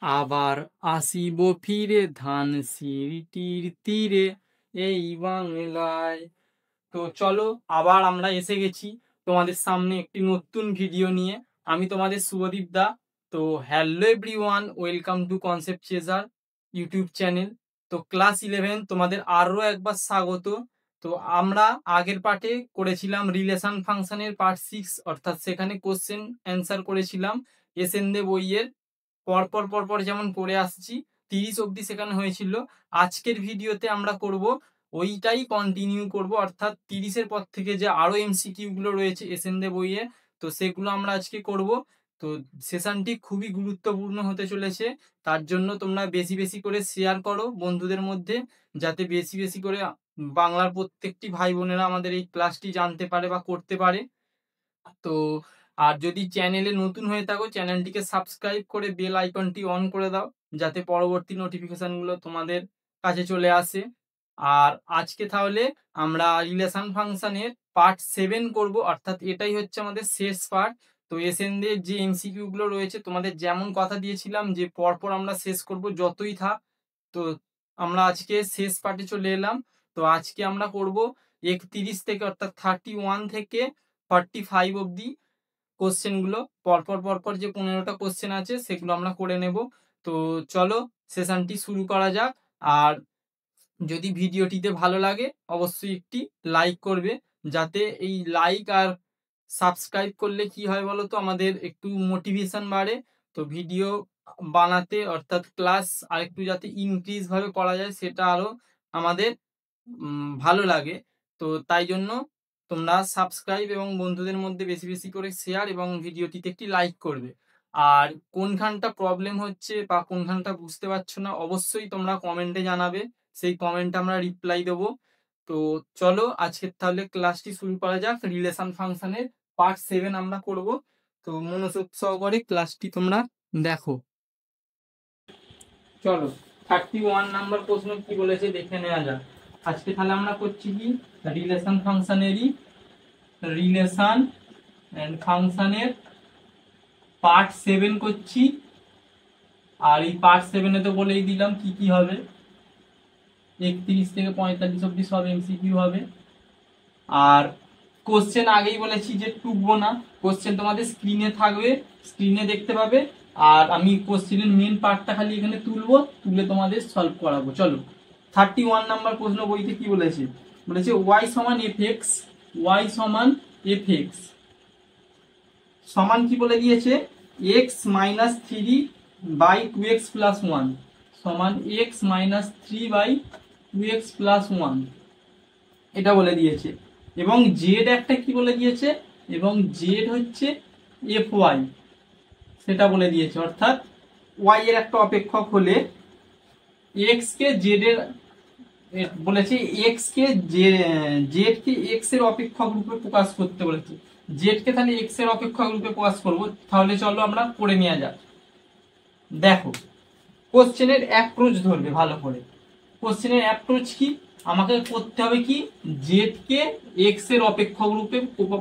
আবার আসিব ফিরে ধানসিঁড়িটির তীরে এই বাংলায়। তো চলো, আবার আমরা এসে গেছি তোমাদের সামনে একটি নতুন ভিডিও নিয়ে। আমি তোমাদের শুভদীপ দা। তো hello everyone, welcome to concept chaser YouTube channel. তো ক্লাস 11 তোমাদের আরও একবার স্বাগত। তো আমরা আগের পার্টে করেছিলাম রিলেশন ফাংশনের পার্ট 6, অর্থাৎ সেখানে কোশ্চেন অ্যান্সার করেছিলাম এসএনদে বইয়ের পরপর পরপর যেমন করে আসছি 30 অবধি সেখানে হয়েছিল। আজকের ভিডিওতে আমরা করব ওইটাই কন্টিনিউ করব, অর্থাৎ 30-এর পর থেকে যে আরো এমসিকিউ গুলো রয়েছে এসএনদে বইয়ে, তো সেগুলো আমরা আজকে করব। তো সেশনটি খুবই গুরুত্বপূর্ণ হতে চলেছে, তার জন্য তোমরা বেশি বেশি করে শেয়ার করো বন্ধুদের মধ্যে, যাতে বেশি বেশি করে বাংলার প্রত্যেকটি ভাই বোনেরা আমাদের এই ক্লাসটি জানতে পারে বা করতে পারে। তো আর যদি চ্যানেলে নতুন হয়ে থাকো, চ্যানেলটিকে সাবস্ক্রাইব করে বেল আইকনটি অন করে দাও, যাতে পরবর্তী নোটিফিকেশনগুলো তোমাদের কাছে চলে আসে। আর আজকে তাহলে আমরা রিলেশন ফাংশনের পার্ট 7 করব, অর্থাৎ এটাই হচ্ছে আমাদের শেষ পার্ট। তো এসএনদের যে এমসিকিউ গুলো রয়েছে তোমাদের যেমন কথা দিয়েছিলাম যে পরপর আমরা শেষ করব যতই থাক, তো আমরা আজকে শেষ পার্টে চলে এলাম। তো আজকে আমরা করব 31 থেকে, অর্থাৎ 31 থেকে 45 অবধি কোশ্চেনগুলো। পরপর পরপর যে 15টা কোশ্চেন আছে সেগুলো আমরা করে নেব। তো চলো সেশনটি শুরু করা যাক। আর যদি ভিডিওটিতে ভালো লাগে অবশ্যই একটি লাইক করবে, যাতে এই লাইক আর সাবস্ক্রাইব করলে কি হয় বলো তো, আমাদের একটু মোটিভেশন বাড়ে। তো ভিডিও বানাতে, অর্থাৎ ক্লাস আরেকটু যাতে ইনক্রিজ ভাবে করা যায়, সেটা আরো আমাদের ভালো লাগে। তো তাই জন্য তোমরা সাবস্ক্রাইব এবং বন্ধুদের মধ্যে বেশি বেশি করে শেয়ার এবং ভিডিওটিতে একটি লাইক করবে। আর কোনখানটা প্রবলেম হচ্ছে বা কোনখানটা বুঝতে পারছো না অবশ্যই তোমরা কমেন্টে জানাবে, সেই কমেন্ট আমরা রিপ্লাই দেবো। তো চলো আজকে তাহলে ক্লাসটি শুরু করা যাক। রিলেশন ফাংশনের পার্ট 7 আমরা করব। তো মনোযোগ সহকারে ক্লাসটি তোমরা দেখো। চলো 31 নাম্বার প্রশ্ন কি বলেছে দেখে নেওয়া যাক। আজকে তাহলে আমরা করছি কি, রিলেশন ফাংশনেরই রিলেশন এন্ড ফাংশনের পার্ট 7 করছি। আর এই পার্ট 7 এ তো বলেই দিলাম কি কি হবে, 31 থেকে 45 অবধি সব এমসিকিউ হবে। আর কোশ্চেন আগেই বলেছি যে টুকবো না, কোশ্চেন তোমাদের স্ক্রিনে থাকবে, স্ক্রিনে দেখতে পাবে। আর আমি কোশ্চেনের মেন পার্টটা খালি এখানে তুলে তোমাদের সলভ করাবো। চলো 31 নাম্বার প্রশ্ন বইতে কি বলেছে, বলেছে y সমান fx, y সমান fx সমান কি বলে দিয়েছে, x minus 3 by 2x plus 1 সমান x minus 3 by 2x plus 1, এটা বলে দিয়েছে। এবং জেড একটা কি বলে দিয়েছে, এবং জেড হচ্ছে fy, সেটা বলে দিয়েছে। অর্থাৎ y এর একটা অপেক্ষক হলে x কে জেড এর বলেছে, x কে জেড কে x এর অপেক্ষক রূপে প্রকাশ করতে বলেছে। জেড কে তাহলে x এর অপেক্ষক রূপে প্রকাশ করব। তাহলে চলো আমরা করে নেওয়া যাক। দেখো কোশ্চেনের অ্যাপ্রোচ ধরবে ভালো করে। কোশ্চেনের অ্যাপ্রোচ কি, আমাকে করতে হবে কি, জেড কে এক্স এর অপেক্ষক রূপে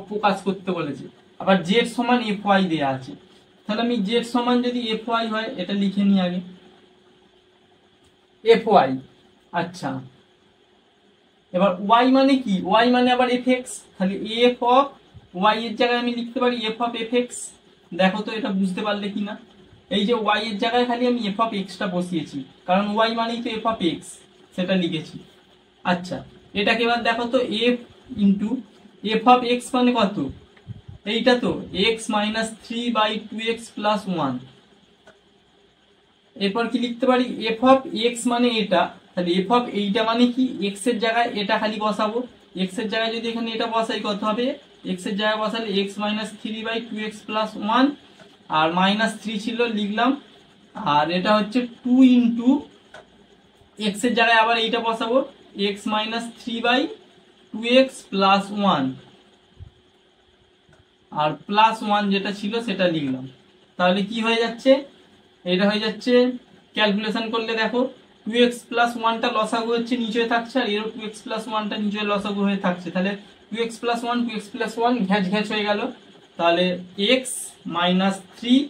প্রকাশ করতে বলেছে। আবার জেড সমান এফ ওয়াই দেওয়া আছে, তাহলে আমি জেড সমান যদি এফ ওয়াই হয় এটা লিখে নিই আগে, এফ ওয়াই। আচ্ছা এবার ওয়াই মানে কি, ওয়াই মানে আবার এফ এক্স, তাহলে এফ অফ ওয়াই এর জায়গায় আমি লিখতে পারি এফ অফ এফ এক্স। দেখো তো এটা বুঝতে পারলে কিনা, এই যে ওয়াই এর জায়গায় খালি আমি এফ অফ এক্সটা বসিয়েছি, কারণ ওয়াই মানেই তো এফ অফ এক্স, সেটা লিখেছি। আচ্ছা এটাকে এবার দেখো তো, F into F of x মানে কত, এইটা তো x minus 3 by 2x plus 1। এরপর কি লিখতে পারি, এফ অফ এক্স মানে এটা, তাহলে এফ অফ এইটা মানে কি, এক্স এর জায়গায় এটা খালি বসাবো। এক্স এর জায়গায় যদি এখানে এটা বসাই কত হবে, এক্স এর জায়গায় বসালে x minus 3 by 2x plus 1, আর মাইনাস 3 ছিল লিখলাম। আর এটা হচ্ছে 2 ইন্টু এক্স এর জায়গায় আবার এইটা বসাবো, x minus 3 by 2x plus 1, আর প্লাস 1 যেটা ছিল সেটা লিখলাম। তাহলে কি হয়ে যাচ্ছে, এটা হয়ে যাচ্ছে, ক্যালকুলেশন করলে দেখো 2x প্লাস 1টা লসাগু হচ্ছে নিচে থাকছে, আর এরও 2x প্লাস 1টা নিচে লসাগু হয়ে থাকছে, তাহলে 2x প্লাস 1 2x প্লাস 1 ঘ্যাচ ঘ্যাচ হয়ে গেল। তাহলে x মাইনাস 3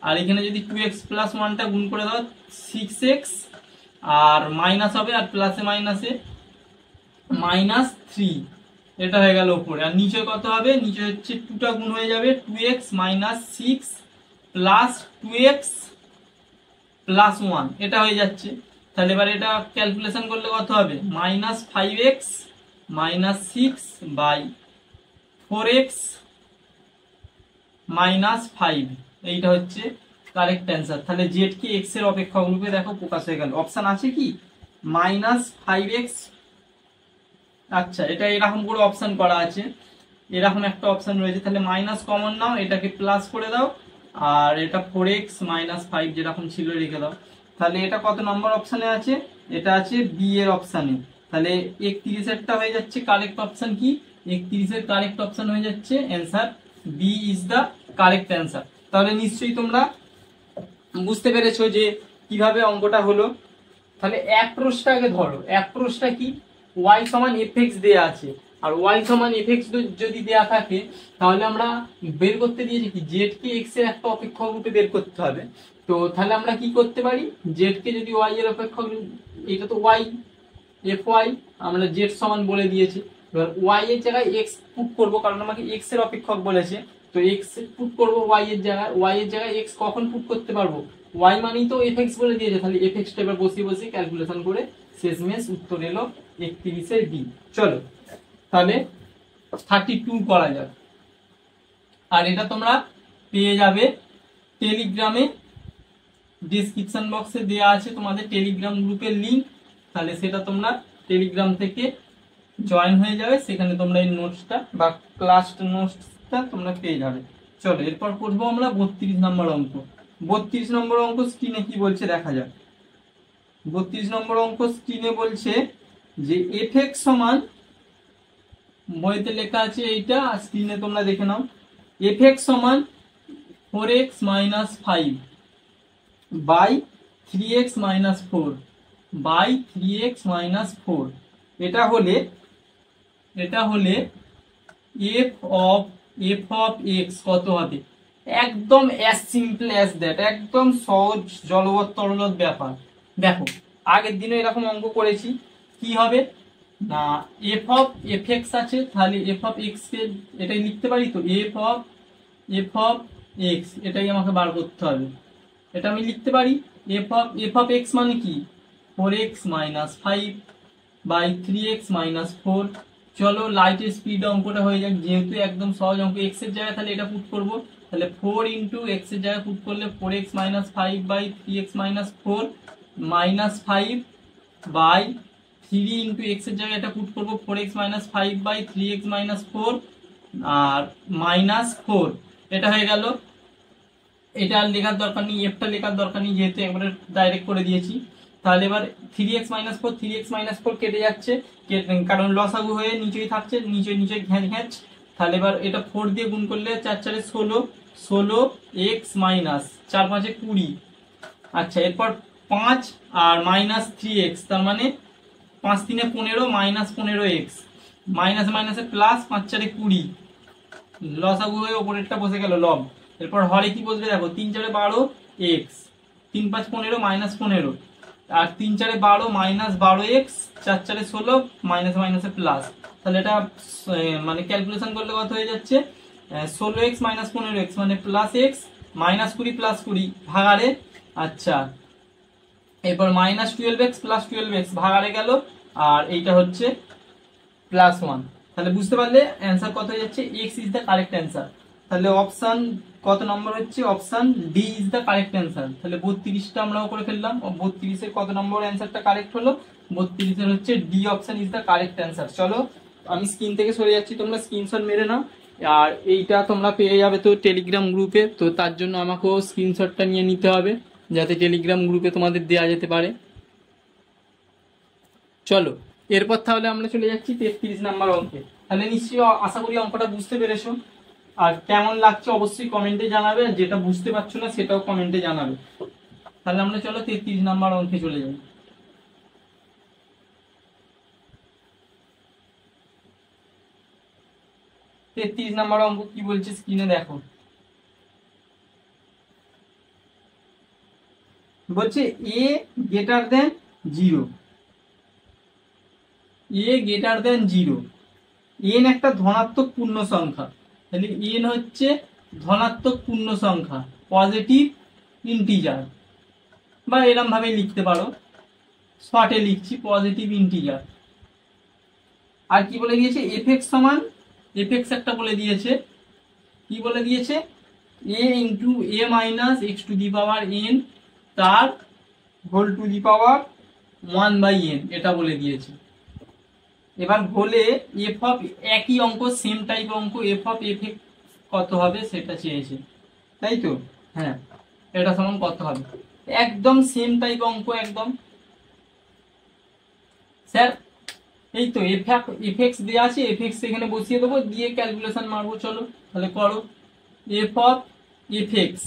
আর এখানে যদি 2x প্লাস 1টা গুণ করে দাও 6x, আর মাইনাস হবে, আর প্লাসে মাইনাসে -3, এটা হয়ে গেল উপরে। আর নিচে কত হবে, নিচে হচ্ছে 2টা গুণ হয়ে যাবে 2x - 6 প্লাস 2x প্লাস 1, এটা হয়ে যাচ্ছে। তাহলে এবার এটা ক্যালকুলেশন করলে কত হবে, -5x - 6 বাই 4x -5, এইটা হচ্ছে কারেক্ট অ্যান্সার। তাহলে জেড কি এক্স এর অপেক্ষক রূপে দেখো প্রকাশ হয়ে গেল। অপশন আছে কি -5x, আচ্ছা এটা এরকম করে অপশন করা আছে, এরকম একটা অপশন রয়েছে। তাহলে মাইনাস কমন নাও, এটাকে প্লাস করে দাও, আর এটা 4x - 5 যেরকম ছিল রেখে দাও। তাহলে এটা কত নম্বর অপশনে আছে, এটা আছে বি এর অপশনে। তাহলে 31 এরটা হয়ে যাচ্ছে কারেক্ট অপশন কি, 31 এর কারেক্ট অপশন হয়ে যাচ্ছে answer B is the correct answer. তাহলে নিশ্চয়ই তোমরা বুঝতে পেরেছো যে কিভাবে অঙ্কটা হলো। তাহলে এক প্রশ্নটাকে ধরো, এক প্রশ্নটা কি, y সমান fx দেয়া আছে, আর y সমান fx যদি দেয়া থাকে তাহলে আমরা বের করতে দিয়েছি কি z কে x এর একটা অপেক্ষক রূপে বের করতে হবে। তো তাহলে আমরা কি করতে পারি, z কে যদি y এর অপেক্ষক, এটা তো y fy আমরা z সমান বলে দিয়েছি, এবার y এর জায়গায় x পুট করব, কারণ আমাকে x এর অপেক্ষক বলেছে। তো x পুট করব y এর জায়গায়, y এর জায়গায় x কখন পুট করতে পারবো, y মানেই তো fx বলে দিয়েছে, তাহলে fx টা এবার বসিয়ে বসিয়ে ক্যালকুলেশন করে শেষমেশ উত্তর এলো 31 এর বি। চলো তাহলে 32 করা যাক। আর এটা তোমরা পেয়ে যাবে টেলিগ্রামে, ডিসক্রিপশন বক্সে দেওয়া আছে তোমাদের টেলিগ্রাম গ্রুপের লিংক, তাহলে সেটা তোমরা টেলিগ্রাম থেকে জয়েন হয়ে যাবে, সেখানে তোমরা এই নোটসটা বা ক্লাস নোটসটা তোমরা পেয়ে যাবে। চলো এরপর পড়বো আমরা 32 নম্বর অঙ্ক। 32 নম্বর অঙ্ক স্ক্রিনে কি বলছে দেখা যাক। 32 নম্বর অঙ্ক স্ক্রিনে বলছে যে fx সমান, বইতে লেখা আছে এইটা, স্ক্রিনে তোমরা দেখে নাও, fx সমান 4x - 5 by 3x - 4 by 3x - 4, এটা হলে f of x কত হবে। একদম অ্যাজ সিম্পল অ্যাজ দ্যাট, একদম সহজ জলবৎ তরলত ব্যাপার। দেখো আগের দিনে এরকম অঙ্ক করেছি, কি হবে না, f x আছে, তাহলে f of x কে এটাই লিখতে পারি, তো f of x এটাই আমাকে বার করতে হবে। এটা আমি লিখতে পারি f of x মানে কি 4x - 5 বাই 3x - 4। চলো লাইটের স্পিড অঙ্কটা হয়ে যাক, যেহেতু একদম সহজ অঙ্ক, x এর জায়গায় তাহলে এটা পুট করব, তাহলে 4 ইন্টু এক্স এর জায়গায় পুট করলে 4x - 5 by 3x - 4 -5 by 3 into x এর জায়গায় এটা পুট করব 4x - 5 বাই 3x - 4 আর -4, এটা হয়ে গেল। এটা আর লেখার দরকার নেই, এফটা লেখার দরকার নেই, যেহেতু একবারে ডাইরেক্ট করে দিয়েছি। তাহলে এবার 3x - 4 3x - 4 কেটে যাচ্ছে, কারণ লসাগু হয়ে নিচেই থাকছে, নিচে নিচে ঘ্যাঁচ ঘ্যাঁচ। তাহলে এবার এটা 4 দিয়ে গুণ করলে 4 4 16, 16x মাইনাস 4 5 20। আচ্ছা এরপর 5 আর -3x, তার মানে 5 3 15 -15x, মাইনাস মাইনাসে প্লাস, 5 4 20, লসাগু হয়ে ওপরেরটা বসে গেল লব। এরপর হরে কি বসবে দেখো, 3 4 12 এক্স, 3 5 15 -15, আর 3 4 12 -12 এক্স, 4 4 16 মাইনাস মাইনাসে প্লাস। তাহলে এটা মানে ক্যালকুলেশন করলে কত হয়ে যাচ্ছে, 16x - 15x মানে প্লাস এক্স, -20 প্লাস 20 ভাগারে, আচ্ছা এরপর -12x প্লাস 12x ভাগারে গেল, আর এইটা হচ্ছে +1। তাহলে বুঝতে পারলে অ্যান্সার কত হয়ে যাচ্ছে, x is the correct answer. তাহলে অপশন কত নম্বর হচ্ছে, option D is the correct answer. তাহলে 32টা আমরাও করে ফেললাম, 32 এর কত নম্বর অ্যান্সারটা কারেক্ট হলো, 32 এর হচ্ছে D option is the correct answer. চলো আমি স্ক্রিন থেকে সরে যাচ্ছি, তোমরা স্ক্রিনশট মেরে নাও। আর এইটা তোমরা পেয়ে যাবে তো টেলিগ্রাম গ্রুপে, তো তার জন্য আমাকেও স্ক্রিনশটটা নিয়ে নিতে হবে, যাতে টেলিগ্রাম গ্রুপে তোমাদের দেওয়া যেতে পারে। চলো এরপর তাহলে আমরা চলে যাচ্ছি 33 নাম্বার অঙ্কে। তাহলে নিশ্চয়ই আশা করি অঙ্কটা বুঝতে পেরেছো, আর কেমন লাগছে অবশ্যই কমেন্টে জানাবে, আর যেটা বুঝতে পারছো না সেটাও কমেন্টে জানাবে। তাহলে আমরা চলো 33 নাম্বার অঙ্কে চলে যাই। 33 নাম্বার অঙ্ক কি বলছে স্ক্রিনে দেখো। বলছে এ গ্রেটার দেন 0, এ গ্রেটার দেন 0, এন একটা ধনাত্মক পূর্ণ সংখ্যা, তাহলে এন হচ্ছে ধনাত্মক পূর্ণ সংখ্যা, পজিটিভ ইন্টিজার, বা এরম ভাবে লিখতে পারো, শর্টে লিখছি পজিটিভ ইন্টিজার। আর কি বলে দিয়েছে, এফ এক্স সমান, এফ এক্স একটা বলে দিয়েছে, কি বলে দিয়েছে, a into a minus x to the power n তার whole to the power 1/n, এটা বলে দিয়েছে। এবার হলে এফ অফ, একই অঙ্ক, সেম টাইপ অঙ্ক, এফ অফ এফ এক্স কত হবে সেটা চেয়েছে, তাই তো? হ্যাঁ, এটা সমান কত হবে, একদম সেম টাইপ অঙ্ক একদম। স্যার এই তো এফ এক্স দেওয়া আছে, এফ এক্স এখানে বসিয়ে দেবো, দিয়ে ক্যালকুলেশন মারবো, চলো তাহলে করো। এফ অফ এফ এক্স,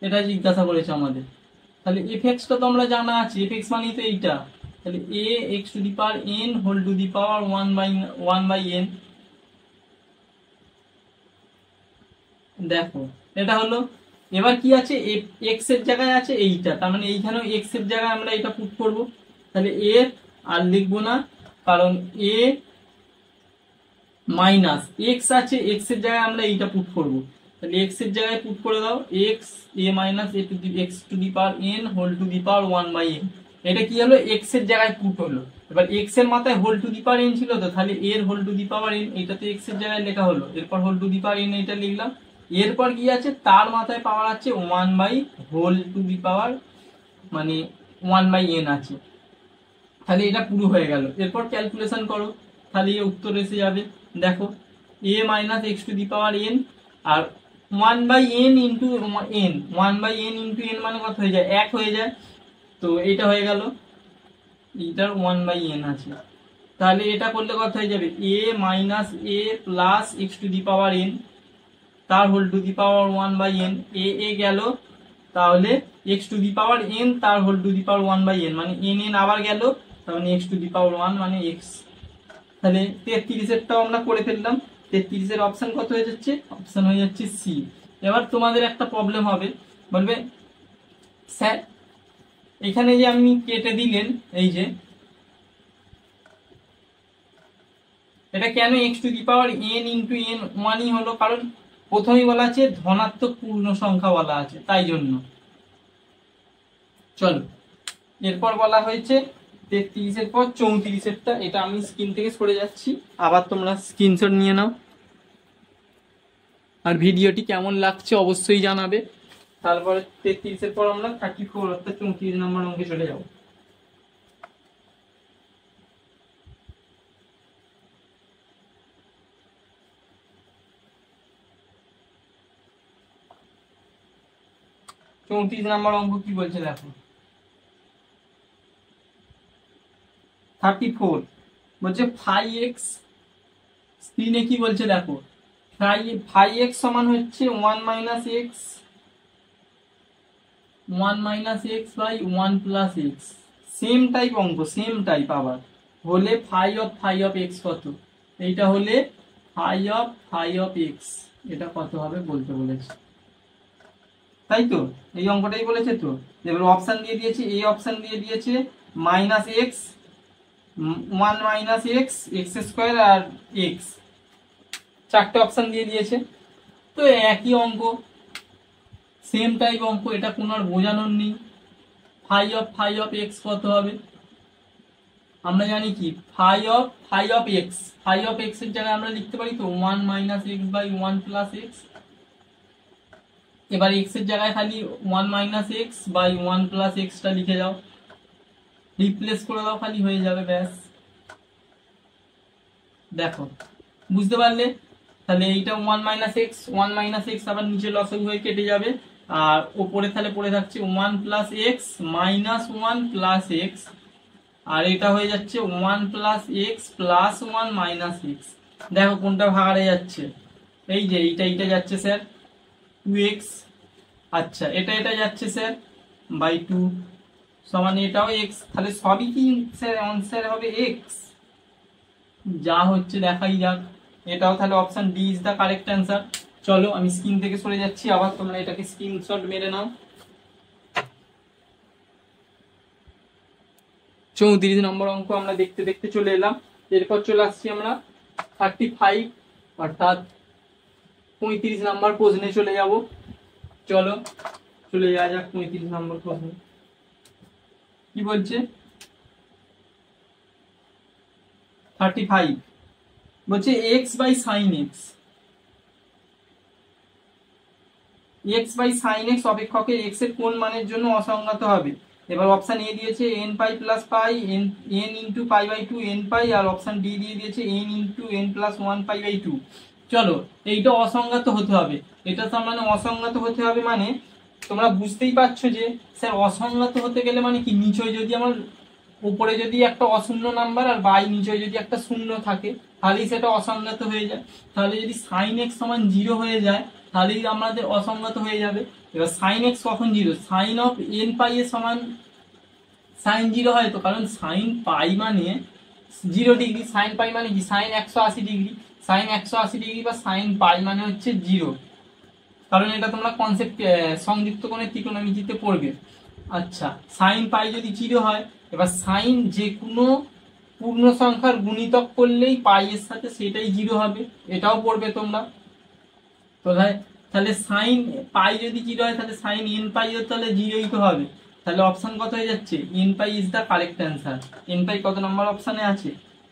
এটা জিজ্ঞাসা করেছে আমাদের, তাহলে এফ এক্সটা তো আমরা জানা আছে, এফ এক্স মানে তো এইটা, তাহলে a x to the power n whole to the power 1/n। দেখো এটা হলো, এবার কি আছে, এক্স এর জায়গায় আছে এইটা, তার মানে এইখানেও এক্স এর জায়গায় আমরা এটা পুট করব, তাহলে এ আর লিখবো না, কারণ এ মাইনাস এক্স আছে, এক্স এর জায়গায় আমরা এইটা পুট করব, তাহলে এক্স এর জায়গায় পুট করে দাও, x a minus a to the x to the power n whole to the power 1/n। এটা কি হলো, এক্স এর জায়গায় পুট হলো। এবার এক্স এর মাথায় whole to the power n ছিল, তো তাহলে এর whole to the power n, এটা তো এক্স এর জায়গায় লেখা হলো, এরপর whole to the power n এটা লিখলাম, এরপর কি আছে, তার মাথায় পাওয়ার আছে 1 হোল টু দি পাওয়ার মানে 1/n আছে, তাহলে এটা পুরো হয়ে গেল। এরপর ক্যালকুলেশন করো, তাহলে এই উত্তর এসে যাবে। দেখো a minus x to the power n, আর 1/n into n, 1/n into n মানে কত হয়ে যায়, 1 হয়ে যায়, তো এটা হয়ে গেল, এইটার 1/n আছে, তাহলে এটা করলে কত হয়ে যাবে, a minus a plus x to the power n তার whole to the power 1/n, a গেল, তাহলে x to the power n তার whole to the power 1/n মানে এন এন আবার গেল, তার মানে এক্স টু দি পাওয়ার 1 মানে এক্স। তাহলে 33-এরটাও আমরা করে ফেললাম, 33-এর অপশন কত হয়ে যাচ্ছে, অপশন হয়ে যাচ্ছে সি। এবার তোমাদের একটা প্রবলেম হবে, বলবে স্যার এখানে যে আপনি কেটে দিলেন, এই যে এটা কেন x to the power n into n 1ই হলো, কারণ প্রথমেই বলা আছে ধনাত্মক পূর্ণ সংখ্যা বলা আছে, তাই জন্য। চলো এরপর বলা হয়েছে 33-এর পর 34-এরটা, এটা আমি স্ক্রিন থেকে সরে যাচ্ছি, আবার তোমরা স্ক্রিনশট নিয়ে নাও, আর ভিডিওটি কেমন লাগছে অবশ্যই জানাবে। তারপরে 33-এর পর আমরা 34 অর্থাৎ 34 নম্বর অঙ্কে চলে যাব। চৌত্রিশ নম্বর অঙ্ক কি বলছে দেখো, 34 বলছে 5x, স্ক্রিনে কি বলছে দেখো, 5x সমান হচ্ছে 1 minus x, 1 minus x by 1 plus x, same type অঙ্ক, সেম টাইপ আবার, হলে ফাই অফ এক্স কত, এইটা হলে ফাই অফ এক্স এটা কত হবে বলতে বলেছে, তাই তো? এই অঙ্কটাই বলেছে তো। এবার অপশন দিয়ে দিয়েছে, এই অপশন দিয়ে দিয়েছে minus x, 1 minus x, x square আর এক্স, চারটে অপশন দিয়ে দিয়েছে, তো একই অঙ্ক, সেম টাইপ অঙ্ক, এটা কোনো আর বোঝানোর নেই। ফাই অফ এক্স কত হবে, আমরা জানি কি ফাই অফ এক্স এর জায়গায় আমরা লিখতে পারি তো 1 minus x by 1 plus x. এবার এক্স এর জায়গায় খালি 1 মাইনাস এক্স বাই 1 প্লাস এক্সটা লিখে যাও, রিপ্লেস করে দাও, খালি হয়ে যাবে, ব্যাস। দেখো বুঝতে পারলে, তাহলে এইটা 1 মাইনাস এক্স আবার নিচে লসাগু হয়ে কেটে যাবে, আর ওপরে তাহলে পড়ে থাকছে 1 plus x minus 1 plus x, আর এটা হয়ে যাচ্ছে 1 plus x plus 1 minus x. দেখো কোনটা ভাগাড়ে যাচ্ছে, এই যে এইটা যাচ্ছে স্যার 2x, আচ্ছা এটা যাচ্ছে স্যার বাই 2 সমান এটাও x, তাহলে সবই কি স্যার অ্যান্সার হবে x, যা হচ্ছে দেখাই যাক। এটাও তাহলে option D is the correct answer. চলো আমি স্ক্রিন থেকে সরে যাচ্ছি, আবার তোমরা এটাকে স্ক্রিনশট মেরে নাও। 34 নম্বর অঙ্ক আমরা দেখতে দেখতে চলে এলাম। এরপর চলে আসছি আমরা 35 অর্থাৎ 35 নম্বর প্রশ্নে চলে যাব। চলো চলে যাওয়া যাক 35 নম্বর প্রশ্ন। কি বলছে 35 বলছে x by sine x, x by sine x অপেক্ষকের x এর কোন মানের জন্য অসংজ্ঞাত হবে। এবার অপশন এ দিয়েছে n pi plus pi n into pi by 2 n pi, আর অপশন ডি দিয়ে দিয়েছে n into n plus 1 pi by 2। চলো এইটা অসংজ্ঞাত হতে হবে, এটা তার মানে অসংজ্ঞাত হতে হবে মানে তোমরা বুঝতেই পারছো যে স্যার অসংজ্ঞাত হতে গেলে মানে কি, নিচয় যদি আমার উপরে যদি একটা অশূন্য নাম্বার আর বাই নিচয় যদি একটা শূন্য থাকে তাহলেই সেটা অসংজ্ঞাত হয়ে যায়। তাহলে যদি সাইন এক্স সমান 0 হয়ে যায় তাহলেই আমাদের অসংজ্ঞাত হয়ে যাবে। এবার সাইন এক্স কখন 0, সাইন অফ এন পাই এর সমান সাইন 0 হয় তো, কারণ সাইন পাই মানে 0 ডিগ্রি, সাইন পাই মানে কি সাইন 180 ডিগ্রি, সাইন 180 ডিগ্রি বা সাইন পাই মানে হচ্ছে 0, কারণ এটা তোমরা কনসেপ্ট সংযুক্ত কোণের ত্রিকোণমিতিতে পড়বে। আচ্ছা সাইন পাই যদি 0 হয়, এবার সাইন যে কোনো পূর্ণ সংখ্যার গুণিতক করলেই পাই এর সাথে সেটাই 0 হবে, এটাও পড়বে তোমরা। তো তাহলে সাইন পাই যদি 0 হয় তাহলে সাইন এন পাই তাহলে 0ই তো হবে। তাহলে অপশন কত হয়ে যাচ্ছে, n pi is the correct answer. N pi কত নম্বর অপশনে আছে,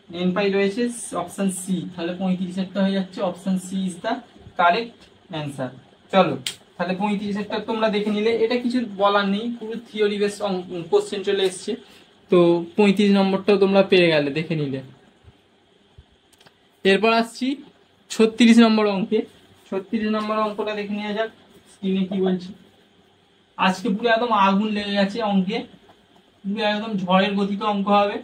এন পাই রয়েছে অপশন সি, তাহলে 35 হয়ে যাচ্ছে option C is the correct answer. চলো তাহলে 35 তোমরা দেখে নিলে, এটা কিছু বলার নেই, পুরো থিওরি বেস কোশ্চেন চলে এসছে। তো 35 নম্বরটাও তোমরা পেয়ে গেলে দেখে নিলে। এরপর আসছি 36 নম্বর অঙ্কে। 36 নম্বর অঙ্কটা দেখে নেওয়া যাক স্ক্রিনে কি বলছে। আজকে পুরো একদম আগুন লেগে গেছে অঙ্কে, পুরো একদম ঝড়ের গতিতে অঙ্ক হবে,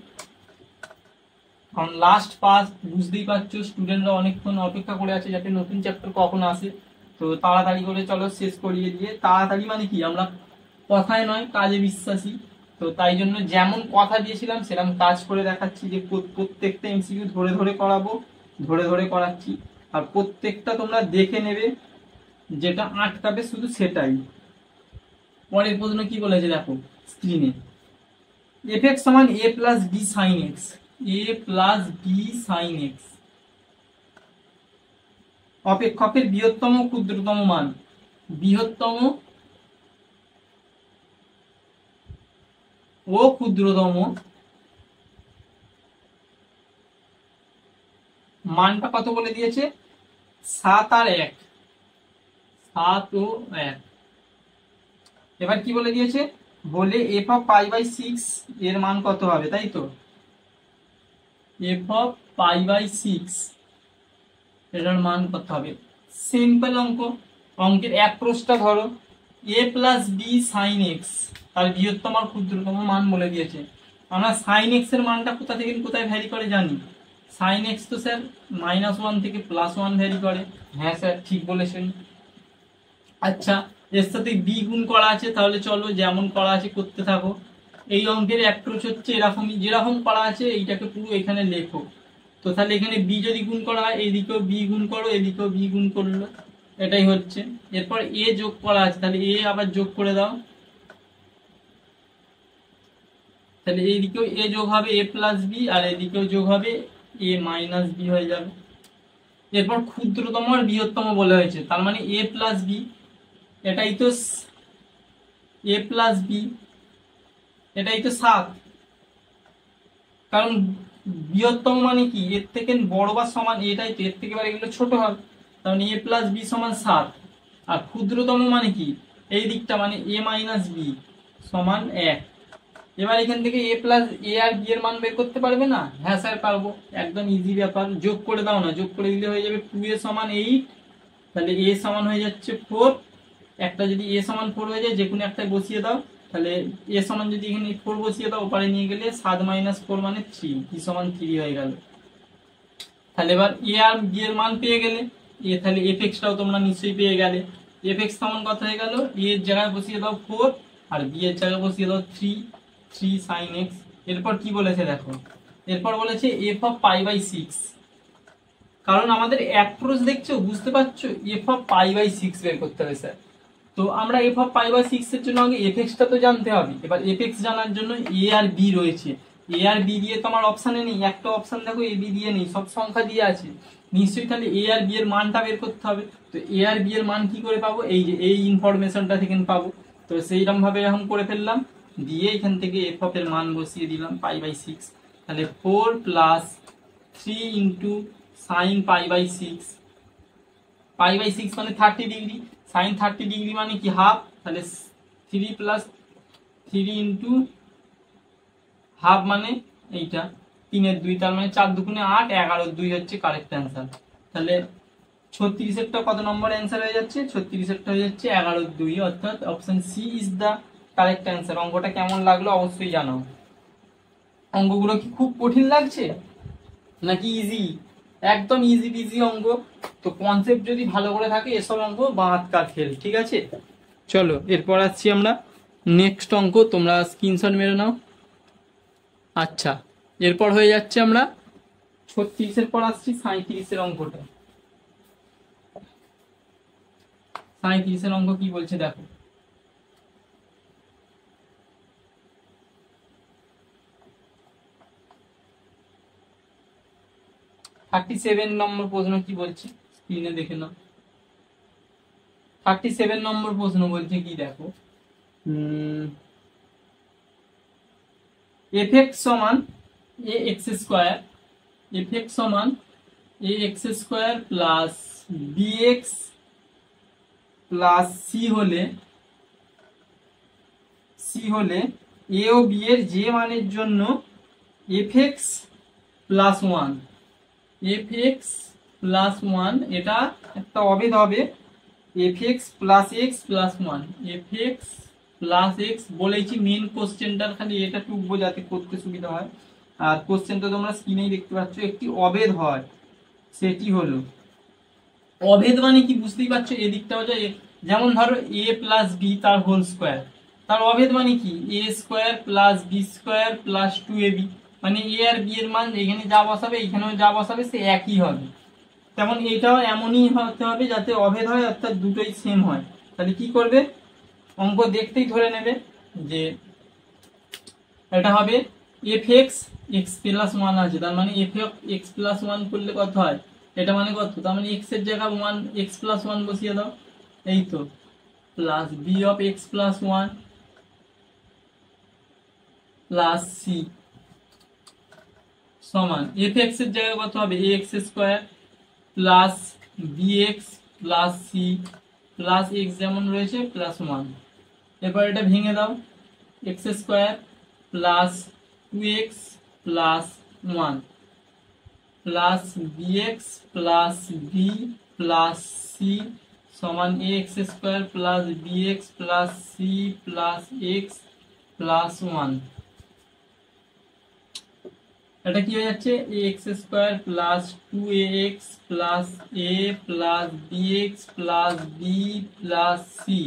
কারণ লাস্ট পাস বুঝতেই পারছো স্টুডেন্টরা অনেকক্ষণ অপেক্ষা করে আছে যাতে নতুন চ্যাপ্টার কখন আসে। তো তাড়াতাড়ি করে চলো শেষ করিয়ে দিয়ে, তাড়াতাড়ি মানে কি আমরা কথায় নয় কাজে বিশ্বাসী, তো তাই জন্য যেমন কথা দিয়েছিলাম সেরকম কাজ করে দেখাচ্ছি, যে প্রত্যেকটা এমসিকিউ ধরে ধরে করাবো, ধরে ধরে করাচ্ছি, আর প্রত্যেকটা তোমরা দেখে নেবে, যেটা আটকাবে শুধু সেটাই। পরের প্রশ্ন কি বলেছে দেখো স্ক্রিনে, এফ এক্স সমান এ প্লাস বি সাইন এক্স, এ প্লাস বি সাইন এক্স অপেক্ষকের বৃহত্তম ক্ষুদ্রতম মান, বৃহত্তম ও ক্ষুদ্রতম মানটা কত বলে দিয়েছে, 7 আর 1, 7 ও 1। এবার কি বলে দিয়েছে, বলে এফ অফ পাই বাই 6 এর মান কত হবে, তাই তো, এফ অফ পাই বাই 6 এটার মান কত হবে। সিম্পল অঙ্ক, অঙ্কের অ্যাপ্রোচটা ধরো, a plus B sine x তার বৃহত্তম আর ক্ষুদ্রতম মান বলে দিয়েছে। আমরা সাইন এক্স এর মানটা কোথা থেকে কোথায় ভ্যারি করে জানি, সাইন এক্স তো স্যার -1 থেকে +1 ভ্যারি করে। হ্যাঁ স্যার ঠিক বলেছেন। আচ্ছা এর সাথে বি গুণ করা আছে, তাহলে চলো যেমন করা আছে করতে থাকো। এই অঙ্কের অ্যাপ্রোচ হচ্ছে এরকমই, যেরকম করা আছে এইটাকে পুরো এখানে লেখো। তো তাহলে এখানে বি যদি গুণ করা হয় এইদিকেও বি গুণ করো, এদিকেও বি গুণ করলো, এটাই হচ্ছে। এরপর এ যোগ করা আছে, তাহলে এ আবার যোগ করে দাও, তাহলে এইদিকেও এ যোগ হবে এ প্লাস বি, আর এদিকেও যোগ হবে এ মাইনাস বি হয়ে যাবে। এরপর ক্ষুদ্রতম আর বৃহত্তম বলা হয়েছে, তার মানে এ প্লাস বি, এটাই তো এ প্লাস বি, এটাই তো 7, কারণ বৃহত্তম মানে কি এর থেকে বড় বা সমান, এটাই তো এর থেকে এবার এগুলো ছোট হবে, তাহলে এ প্লাস বি সমান 7। আর ক্ষুদ্রতম মানে কি এই দিকটা, মানে এ মাইনাস বি সমান 1। এবার এখান থেকে এ প্লাস এ আর বি এর মান বের করতে পারবে না, হ্যাঁ স্যার পারবো, একদম ইজি ব্যাপার, যোগ করে দাও না, যোগ করে দিলে হয়ে যাবে 2a সমান 8, তাহলে এ সমান হয়ে যাচ্ছে 4, একটা যদি এ সমান 4 হয়ে যায় যে কোনো একটাই বসিয়ে দাও, তাহলে এ সমান যদি এখানে 4 বসিয়ে দাও ওপারে নিয়ে গেলে 7 - 4 মানে 3, কি সমান 3 হয়ে গেল। তাহলে এবার এ আর বি এর মান পেয়ে গেলে, এ তাহলে এফ এক্সটাও তোমরা নিশ্চয়ই পেয়ে গেলে, এফ এক্স সমান কত হয়ে গেল, এ এর জায়গায় বসিয়ে দাও 4 আর বি এর জায়গায় বসিয়ে দাও 3 সাইন এক্স। এরপর কি বলেছে দেখো, এরপর বলেছে এফ অফ পাই বাই 6, কারণ আমাদের অ্যাপ্রোচ দেখছো বুঝতে পারছো, এফ অফ পাই বাই 6 বের করতে হবে স্যার। তো আমরা এফ অফ পাই বাই 6 এর জন্য আগে এফ এক্সটা তো জানতে হবে, এবার এফ এক্স জানার জন্য এ আর বি রয়েছে, এ আর বি দিয়ে তো আমার অপশানে নেই, একটা অপশান দেখো এ বি দিয়ে নেই, সব সংখ্যা দিয়ে আছে নিশ্চয়ই, তাহলে এ আর বি এর মানটা বের করতে হবে। তো এ আর বি এর মান কি করে পাবো, এই যে এই ইনফরমেশনটা থেকে পাবো। তো সেইরকম ভাবে এখন করে ফেললাম, দিয়ে এখান থেকে এফ অফ এর মান বসিয়ে দিলাম π/6, তাহলে 4 প্লাস 3 ইন্টু সাইন π/6, π/6 মানে 30 ডিগ্রি, সাইন 30 ডিগ্রি মানে কি হাফ, তাহলে 3 প্লাস 3 ইন্টু হাফ মানে এইটা 3/2, তার মানে 4×2 = 8, 11/2 হচ্ছে কারেক্ট অ্যান্সার। তাহলে 36-এরটা কত নম্বর অ্যান্সার হয়ে যাচ্ছে, 36-এরটা হয়ে যাচ্ছে 11/2, অর্থাৎ option C is the correct answer. অঙ্কটা কেমন লাগলো অবশ্যই জানাও। অঙ্কগুলো কি খুব কঠিন লাগছে নাকি ইজি? একদম ইজি বিজি অঙ্ক। তো কনসেপ্ট যদি ভালো করে থাকে এসব অঙ্ক বাঁহাতকার খেল, ঠিক আছে। চলো এরপর আসছি আমরা নেক্সট অঙ্ক, তোমরা স্ক্রিনশট মেরে নাও। আচ্ছা, এরপর হয়ে যাচ্ছে আমরা 36-এর পর আসছি 37-এর অঙ্কটা। 37-এর অঙ্ক কি বলছে দেখো, নম্বর প্রশ্ন কি বলছে স্ক্রিনে দেখে নাও। 37 নম্বর প্রশ্ন বলছে কি দেখো, এফ এক্স সমান a x square, f x সমান a x square plus b x plus c হলে এ ও বি এর যে মানের জন্য f x plus one, f x plus one এটা একটা অভেদ হবে, f x plus x plus one, f x plus x বলেছি। মেন কোশ্চেনটার খালি এটা টুকবো যাতে করতে সুবিধা হয়, আর কোশ্চেনটা তোমরা স্ক্রিনেই দেখতে পাচ্ছ, একটি অভেদ হয়, সেটি হলো অভেদ মানে কি বুঝতেই পারছো, এদিকটাও যায়, যেমন ধরো এ প্লাস বি তার হোল স্কোয়ার, তার অভেদ মানে কি a square plus b square plus 2ab, মানে এ আর বি এর মান এখানে যা বসাবে এখানেও যা বসাবে সে একই হবে। তেমন এটাও এমনই হতে হবে যাতে অভেদ হয়, অর্থাৎ দুটোই সেম হয়। তাহলে কি করবে, অঙ্ক দেখতেই ধরে নেবে যে এটা হবে f x x plus one আছে, তার মানে এফ এক্স প্লাস ওয়ান করলে কত হয়, এটা মানে কত, তার মানে এক্স এর জায়গায় ওয়ান এক্স প্লাস ওয়ান বসিয়ে দাও, এই তো, plus b of x plus one plus c সমান এফ এক্স এর জায়গায় কত হবে a x square plus b x plus c plus x যেমন রয়েছে প্লাস ওয়ান। এরপর এটা ভেঙে দাও, x square plus 2x plus one plus b x plus b plus c সমান a x square plus b x plus c plus x plus one. এটা কি হয়ে যাচ্ছে a x square plus 2ax plus a plus b x plus b plus c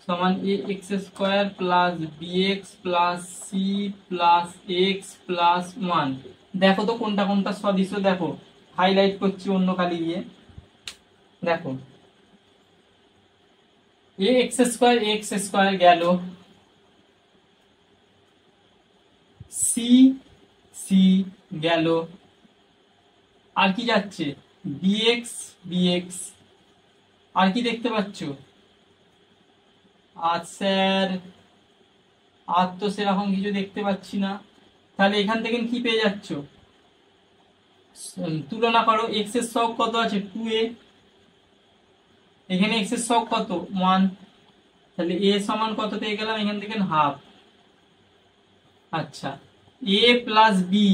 সমান a x square plus b x plus c plus x plus one. দেখো তো কোনটা কোনটা সদৃশ্য, দেখো হাইলাইট করছি অন্য কালি দিয়ে, দেখো এ এক্স স্কোয়ার গেল, সি সি গেল, আর কি যাচ্ছে বিএক্স বিএক্স, আর কি দেখতে পাচ্ছ, আর স্যার আর তো সেরকম কিছু দেখতে পাচ্ছি না। তাহলে এখান থেকে কি পেয়ে যাচ্ছ, তুলনা করো, এক্স এর সহগ কত আছে 2a, এখানে এক্স এর সহগ কত 1, তাহলে এ সমান কত পেয়ে গেলাম এখান থেকে হাফ। আচ্ছা, এ প্লাস বি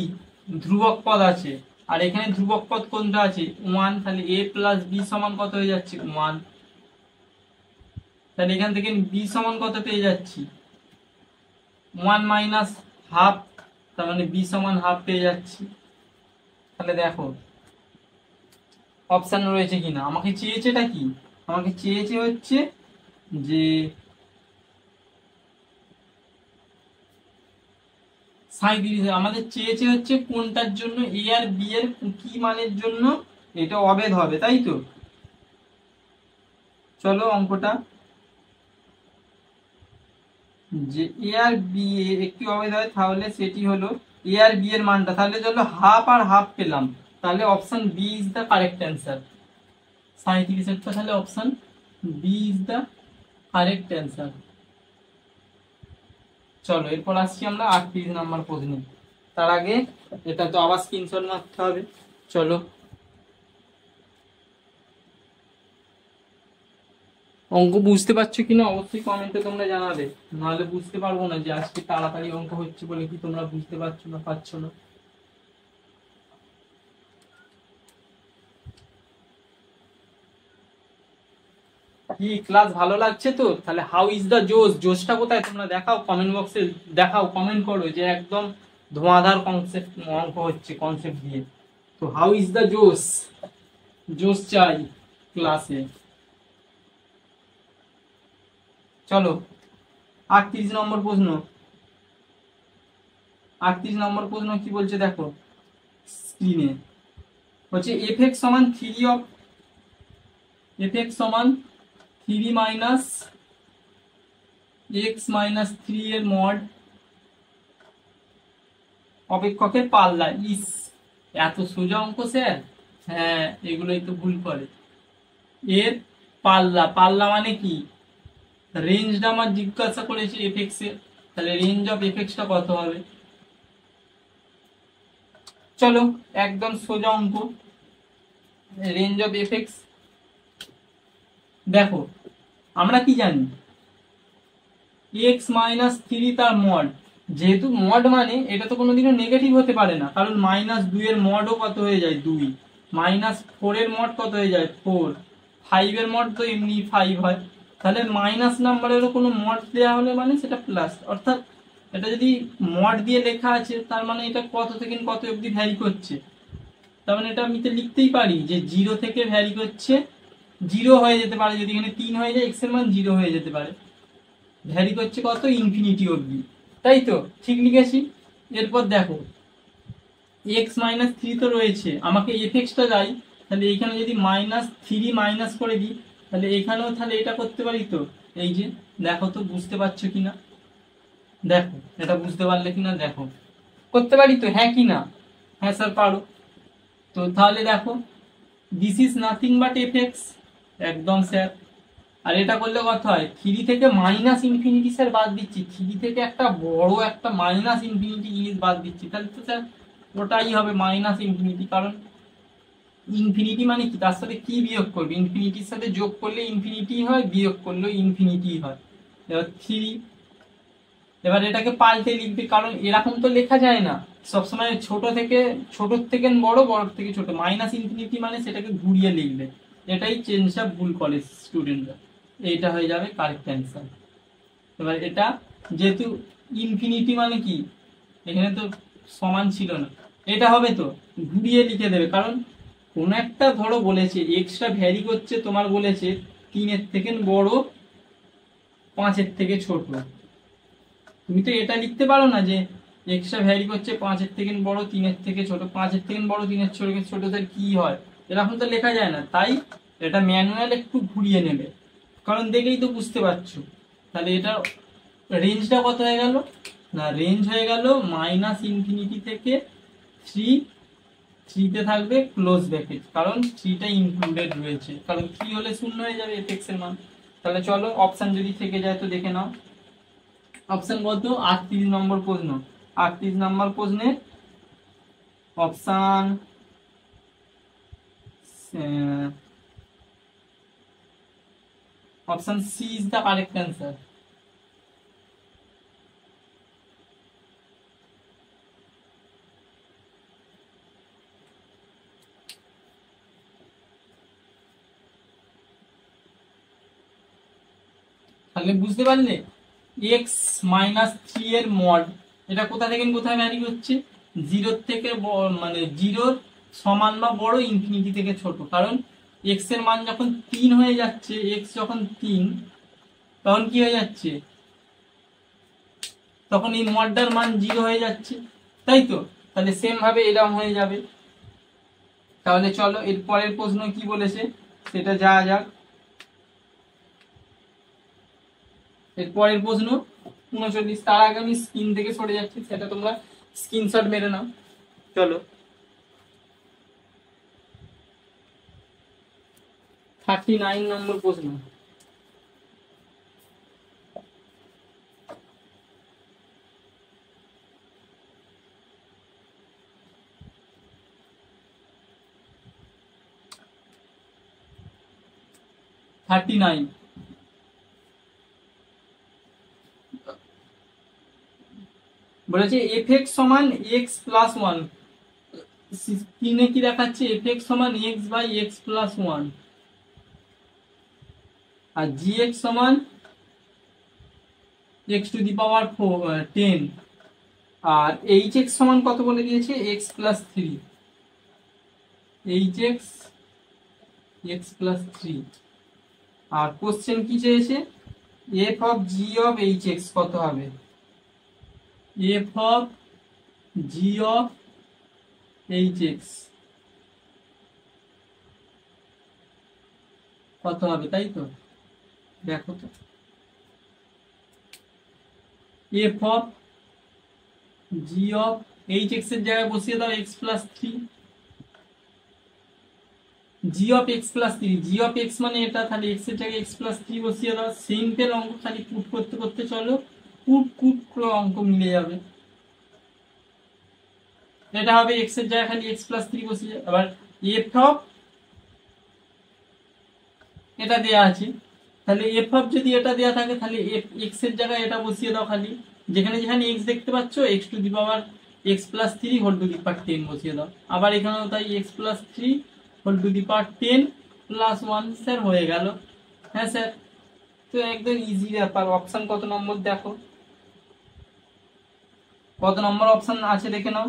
ধ্রুবক পদ আছে, আর এখানে ধ্রুবক পদ কোনটা আছে 1, তাহলে এ প্লাস বি সমান কত হয়ে যাচ্ছে 1, তাহলে এখান থেকে বি সমান কত পেয়ে যাচ্ছি 1 মাইনাস হাফ, তার মানে বি সমান হাফ পেয়ে যাচ্ছি। তাহলে দেখো অপশন রয়েছে কিনা, আমাকে চেয়েছেটা কি, আমাকে চেয়েছে হচ্ছে যে আমাদের চেয়েছে হচ্ছে কোনটার জন্য এ আর বি এর কি মানের জন্য এটা অভেদ হবে, তাই তো। চলো অঙ্কটা, যে এ আর বি একটি অভেদ হয় তাহলে সেটি হলো এ আর বি এর মানটা, তাহলে চলো হাফ আর হাফ পেলাম, তাহলে option B is the correct answer. 37 তাহলে option B is the correct answer. চলো এরপর আসছি আমরা 38 নাম্বার প্রশ্নে। তার আগে এটা তো আবার স্ক্রিনশট মারতে হবে। চলো, অঙ্ক বুঝতে পারছো কিনা অবশ্যই কমেন্টে তোমরা জানাবে, নাহলে বুঝতে পারবো না যে আজকে তাড়াতাড়ি অঙ্ক হচ্ছে বলে কি তোমরা বুঝতে পারছো না পারছো না। কি ক্লাস ভালো লাগছে তো? তাহলে হাউ ইজ দা জোশ, জোশটা কোথায় তোমরা দেখাও, কমেন্ট বক্সে দেখাও, কমেন্ট করো যে একদম ধোঁয়াধার কনসেপ্ট অঙ্ক হচ্ছে কনসেপ্ট দিয়ে। তো হাউ ইজ দা জোশ, জোশ চাই ক্লাসে। চলো 38 নম্বর প্রশ্ন। 38 নম্বর প্রশ্ন কি বলছে দেখো স্ক্রিনে, হচ্ছে এফ এক্স সমান 3 অফ এফ এক্স সমান 3 মাইনাস এক্স মাইনাস 3 এর মড অপেক্ষকের পাল্লা। ইস, এত সোজা অঙ্ক স্যার? হ্যাঁ, এগুলোই তো ভুল করে। এর পাল্লা, পাল্লা মানে কি? রেঞ্জটা আমার জিজ্ঞাসা করেছে এফ এক্স এর, তাহলে রেঞ্জ অফ এফ এক্সটা কত হবে? চলো একদম সোজা অঙ্ক, রেঞ্জ অফ এফ এক্স। দেখো আমরা কি জানি, এক্স মাইনাস 3 তার মড, যেহেতু মড মানে এটা তো কোনোদিনও নেগেটিভ হতে পারে না, কারণ -2 এর মডও কত হয়ে যায় 2, -4 এর মড কত হয়ে যায় 4, 5 এর মড তো এমনি 5 হয়, তাহলে মাইনাস নাম্বারেরও কোনো মড দেওয়া হলে মানে সেটা প্লাস, অর্থাৎ এটা যদি মড দিয়ে লেখা আছে তার মানে এটা কত থেকে কত অবধি ভ্যারি করছে, তার মানে এটা আমি তো লিখতেই পারি যে 0 থেকে ভ্যারি করছে, 0 হয়ে যেতে পারে, যদি এখানে 3 হয়ে যায় এক্স এর মান 0 হয়ে যেতে পারে, ভ্যারি করছে কত ইনফিনিটি অবধি, তাই তো? ঠিক লিখেছি। এরপর দেখো এক্স মাইনাস 3 তো রয়েছে, আমাকে এফ এক্সটা যাই, তাহলে এখানে যদি -3 মাইনাস করে দিই তাহলে এখানেও তাহলে এটা করতে পারি তো, এই যে দেখো তো বুঝতে পারছো কিনা, দেখো এটা বুঝতে পারলে কিনা দেখো, করতে পারি তো, হ্যাঁ কি না? হ্যাঁ স্যার পারো। তো তাহলে দেখো this is nothing but F x, একদম স্যার। আর এটা করলে কত হয়, 3 থেকে মাইনাস ইনফিনিটি স্যার বাদ দিচ্ছি, 3 থেকে একটা বড় একটা মাইনাস ইনফিনিটি জিনিস বাদ দিচ্ছি, তাহলে তো স্যার ওটাই হবে মাইনাস ইনফিনিটি, কারণ ইনফিনিটি মানে কি, তার সাথে কি বিয়োগ করবে, ইনফিনিটির সাথে যোগ করলে ইনফিনিটি হয়, বিয়োগ করলেও ইনফিনিটি হয়। এবার 3, এবার এটাকে পাল্টে লিখবে, কারণ এরকম তো লেখা যায় না সবসময়, ছোট থেকে বড়, বড় থেকে ছোট, মাইনাস ইনফিনিটি মানে সেটাকে ঘুরিয়ে লিখবে, এটাই চেঞ্জটা ভুল করে স্টুডেন্টরা, এইটা হয়ে যাবে কারেক্ট অ্যান্সার। এবার এটা যেহেতু ইনফিনিটি মানে কি, এখানে তো সমান ছিল না, এটা হবে তো ঘুরিয়ে লিখে দেবে, কারণ কোন একটা ধরো বলেছে এক্সট্রা ভ্যারি করছে, তোমার বলেছে 3 এর থেকে বড় 5 এর থেকে ছোট, তুমি তো এটা লিখতে পারো না যে এক্সট্রা ভ্যারি করছে 5 এর থেকে বড় 3 এর থেকে ছোট, 5 এর থেকে বড় 3 এর থেকে ছোট তার কি হয়, এরকম তো লেখা যায় না, তাই এটা ম্যানুয়াল একটু ঘুরিয়ে নেবে, কারণ দেখেই তো বুঝতে পারছো। তাহলে এটা রেঞ্জটা কত হয়ে গেল না, রেঞ্জ হয়ে গেল -ইনফিনিটি থেকে 3, 3 তে থাকবে ক্লোজ ব্র্যাকেট, কারণ 3 টা ইনক্লুডেড রয়েছে, কারণ 3 হলে 0 হয়ে যাবে এফ এক্স এর মান। তাহলে চলো অপশন যদি থেকে যায় তো দেখে নাও, অপশন কত, 38 নম্বর প্রশ্ন। 38 নম্বর প্রশ্নে option option C is the correct answer. তাহলে বুঝতে পারলে এক্স মাইনাস 3 এর মড, এটা কোথা থেকে কোথায় ভ্যারি হচ্ছে, 0 থেকে মানে 0 সমান বা বড়, ইনফিনিটি থেকে ছোট, কারণ এক্স এর মান যখন 3 হয়ে যাচ্ছে, এক্স যখন 3, তখন কি হয়ে যাচ্ছে, তখন এই মডটার মান 0 হয়ে যাচ্ছে, তাই তো? তাহলে সেম ভাবে এরকম হয়ে যাবে। তাহলে চলো এর পরের প্রশ্ন কি বলেছে সেটা যাওয়া যাক। এর পরের প্রশ্ন 39, তার আগে আমি স্ক্রিন থেকে সরে যাচ্ছি, সেটা তোমরা স্ক্রিনশট মেরে নাও। চলো 39 নম্বর প্রশ্ন। বলেছে এফ এক্স সমান এক্স প্লাস ওয়ান, স্ক্রিনে কি দেখাচ্ছে এফ এক্স সমান x by x plus one, আর জি এক্স সমান এক্স টু দি পাওয়ার 10, আর এইচ এক্স সমান কত বলে দিয়েছে x plus three, h x x plus three. আর কোশ্চেন কি চেয়েছে f of g of h x কত হবে, f of g of h x কত হবে, তাই তো দেখো তো, F of g of h x এর জায়গায় বসিয়ে দাও x plus three, G of x plus three, G of x মানে এটা, তাহলে এক্স এর জায়গায় এক্স প্লাস থ্রি বসিয়ে দাও। সিম্পল অঙ্ক, খালি পুট করতে করতে চলো, পুট কুট করে অঙ্ক মিলে যাবে। এটা হবে এক্স এর জায়গায় খালি এক্স প্লাস থ্রি বসিয়ে, আবার এফ অফ এটা দেয়া আছে, তাহলে এফ অফ যদি এটা দেয়া থাকে তাহলে এক্স এর জায়গায় এটা বসিয়ে দাও, খালি যেখানে যেখানে এক্স দেখতে পাচ্ছ x to the power x plus three whole to the power 10 বসিয়ে দাও। আবার এখানেও তাই x plus three whole to the power 10 plus one, sir হয়ে গেল। হ্যাঁ স্যার, তো একদম ইজি ব্যাপার। অপশন কত নম্বর দেখো, কত নম্বর অপশন আছে দেখে নাও,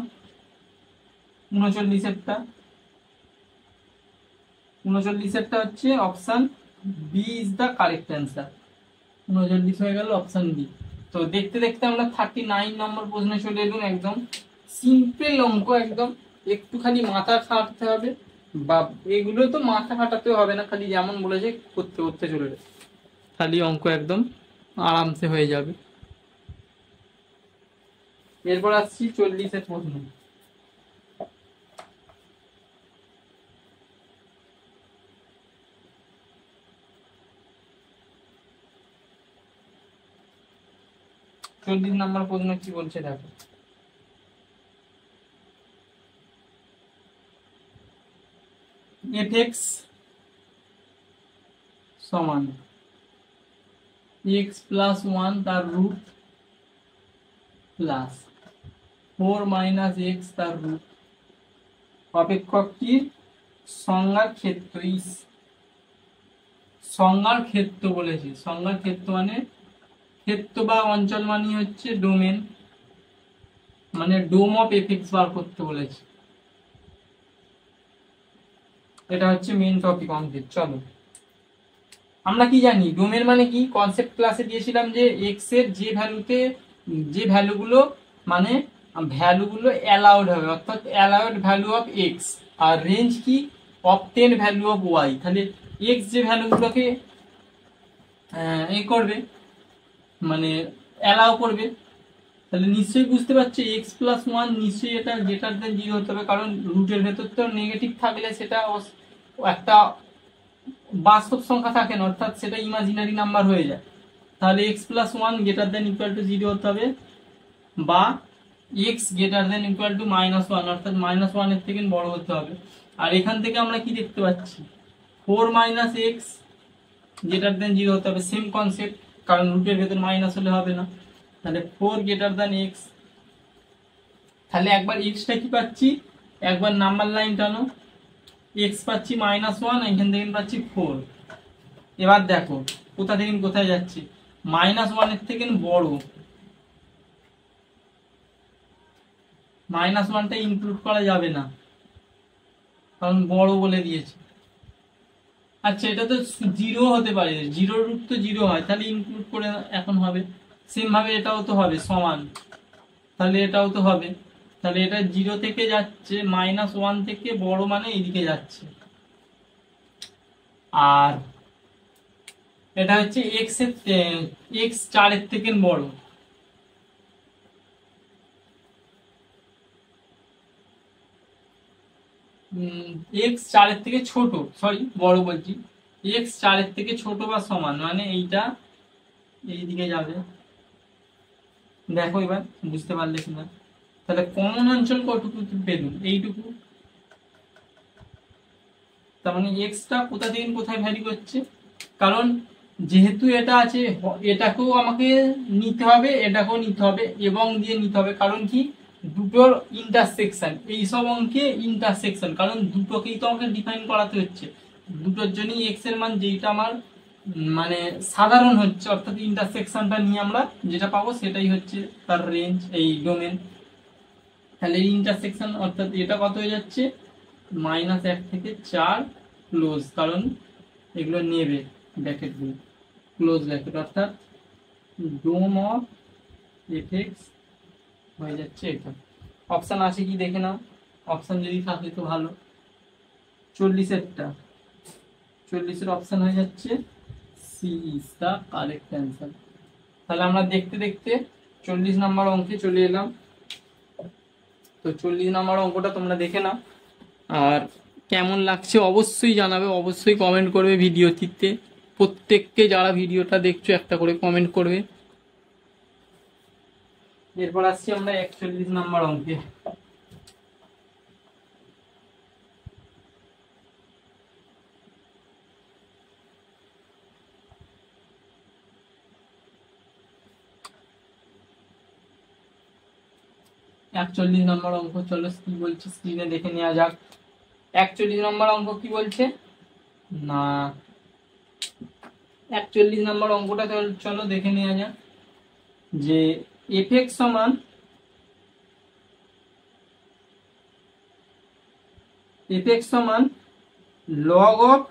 39এরটা, 39এরটা হচ্ছে option B is the correct answer. 39 হয়ে গেল অপশন বি। তো দেখতে দেখতে আমরা 39 নম্বর প্রশ্নে চলে এলাম। একদম সিম্পল অঙ্ক, একদম একটু খালি মাথা খাটাতে হবে, বা এগুলো তো মাথা খাটাতে হবে না, খালি যেমন বলেছে করতে করতে চলে যাবে, খালি অঙ্ক একদম আরামসে হয়ে যাবে। এরপর আসছি 40-এর প্রশ্ন। চল্লিশ নম্বর প্রশ্ন কি বলছে দেখো, এফ এক্স সমান এক্স প্লাস ওয়ান তার রুট প্লাস 4 মাইনাস এক্স তার রুট, অপেক্ষকটির সংজ্ঞার ক্ষেত্র, সংজ্ঞার ক্ষেত্র বলেছে, সংজ্ঞার ক্ষেত্র মানে ক্ষেত্র বা অঞ্চল মানে হচ্ছে ডোমেন, মানে ডোম অফ এফ এক্স বার করতে বলেছে। এটা হচ্ছে মেইন টপিক অঙ্কের। চলো আমরা কি জানি ডোমেন মানে কি, কনসেপ্ট ক্লাসে দিয়েছিলাম যে এক্স এর যে ভ্যালুতে, যে ভ্যালুগুলো মানে ভ্যালুগুলো অ্যালাউড হবে, অর্থাৎ অ্যালাউড ভ্যালু অফ এক্স, আর রেঞ্জ কি অবটেন ভ্যালু অফ ওয়াই। তাহলে এক্স যে ভ্যালুগুলোকে এ করবে মানে অ্যালাউ করবে, তাহলে নিশ্চয়ই বুঝতে পারছো এক্স প্লাস ওয়ান নিশ্চয়ই এটা গ্রেটার দেন জিরো হতে হবে, কারণ রুটের ভেতর তো নেগেটিভ থাকলে সেটা একটা বাস্তব সংখ্যা থাকে না, অর্থাৎ সেটা ইমাজিনারি নাম্বার হয়ে যায়। তাহলে x plus one greater than equal to zero হতে হবে, বা x greater than equal to minus one, অর্থাৎ মাইনাস ওয়ানের থেকে বড় হতে হবে। আর এখান থেকে আমরা কি দেখতে পাচ্ছি 4 minus x greater than zero হতে হবে, সেম কনসেপ্ট, কারণ রুটের ভেতর মাইনাস হলে হবে না। তাহলে 4 গ্রেটার দেন এক্স, তাহলে একবার এক্সটা কি পাচ্ছি, একবার নাম্বার লাইন টানো, এক্স পাচ্ছি মাইনাস ওয়ান, এখান থেকে পাচ্ছি 4। এবার দেখো কোথা থেকে কোথায় যাচ্ছে, মাইনাস ওয়ানের থেকে বড়, মাইনাস ওয়ানটা ইনক্লুড করা যাবে না কারণ বড় বলে দিয়েছে। আচ্ছা এটা তো জিরো হতে পারে, জিরো রুট তো জিরো হয়, তাহলে ইনক্লুড করে এখন হবে। সেম ভাবে এটাও তো হবে সমান, তাহলে এটাও তো হবে, তাহলে এটা জিরো থেকে যাচ্ছে, মাইনাস ওয়ান থেকে বড় মানে এইদিকে যাচ্ছে। আর এটা হচ্ছে এক্স এর এক্স 4 এর থেকে বড়, এক্স 4 থেকে ছোট, সরি বড় বলছি, এক্স 4 থেকে ছোট বা সমান, মানে এইটা এইদিকে যাবে। দেখো এবার বুঝতে পারলে কিনা। তাহলে কমন অঞ্চল কতটুকু পেলুম, এইটুকু। তার মানে এক্সটা কোথা থেকে কোথায় ভ্যারি করছে, কারণ যেহেতু এটা আছে এটাকেও আমাকে নিতে হবে, এটাকেও নিতে হবে, এবং দিয়ে নিতে হবে, কারণ কি দুটোর ইন্টারসেকশন, এইসব অঙ্কে ইন্টারসেকশন, কারণ দুটোকেই তো আমাকে ডিফাইন করাতে হচ্ছে, দুটোর জন্যই এক্স এর মান যেটা আমার মানে সাধারণ হচ্ছে, অর্থাৎ ইন্টারসেকশনটা নিয়ে আমরা যেটা পাবো সেটাই হচ্ছে তার রেঞ্জ, এই ডোমেন। তাহলে এই ইন্টারসেকশন অর্থাৎ এটা কত হয়ে যাচ্ছে, -1 থেকে 4 ক্লোজ, কারণ এগুলো নেবে ব্র্যাকেটগুলো, ক্লোজ ব্র্যাকেট, অর্থাৎ ডোম অফ এফএক্স হয়ে যাচ্ছে এটা। অপশন আছে কি দেখে নাও, অপশন যদি থাকে তো ভালো। 40-এরটা, 40-এর অপশন হয়ে যাচ্ছে C is the correct answer. তাহলে আমরা দেখতে দেখতে 40 নম্বর অঙ্কে চলে এলাম। তো 40 নম্বর অঙ্কটা তোমরা দেখে নাও, আর কেমন লাগছে অবশ্যই জানাবে, অবশ্যই কমেন্ট করবে ভিডিওটিতে। প্রত্যেককে যারা ভিডিওটা দেখছো একটা করে কমেন্ট করবে। এরপর আসছি আমরা 41 নম্বর অঙ্কে। একচল্লিশ নম্বর অঙ্ক, চলো কি বলছে স্ক্রিনে দেখে নেওয়া যাক। 41 নম্বর অঙ্ক কি বলছে না, 41 নম্বর অঙ্কটা চলো দেখে নেওয়া যাক, যে এফএক্স সমান log of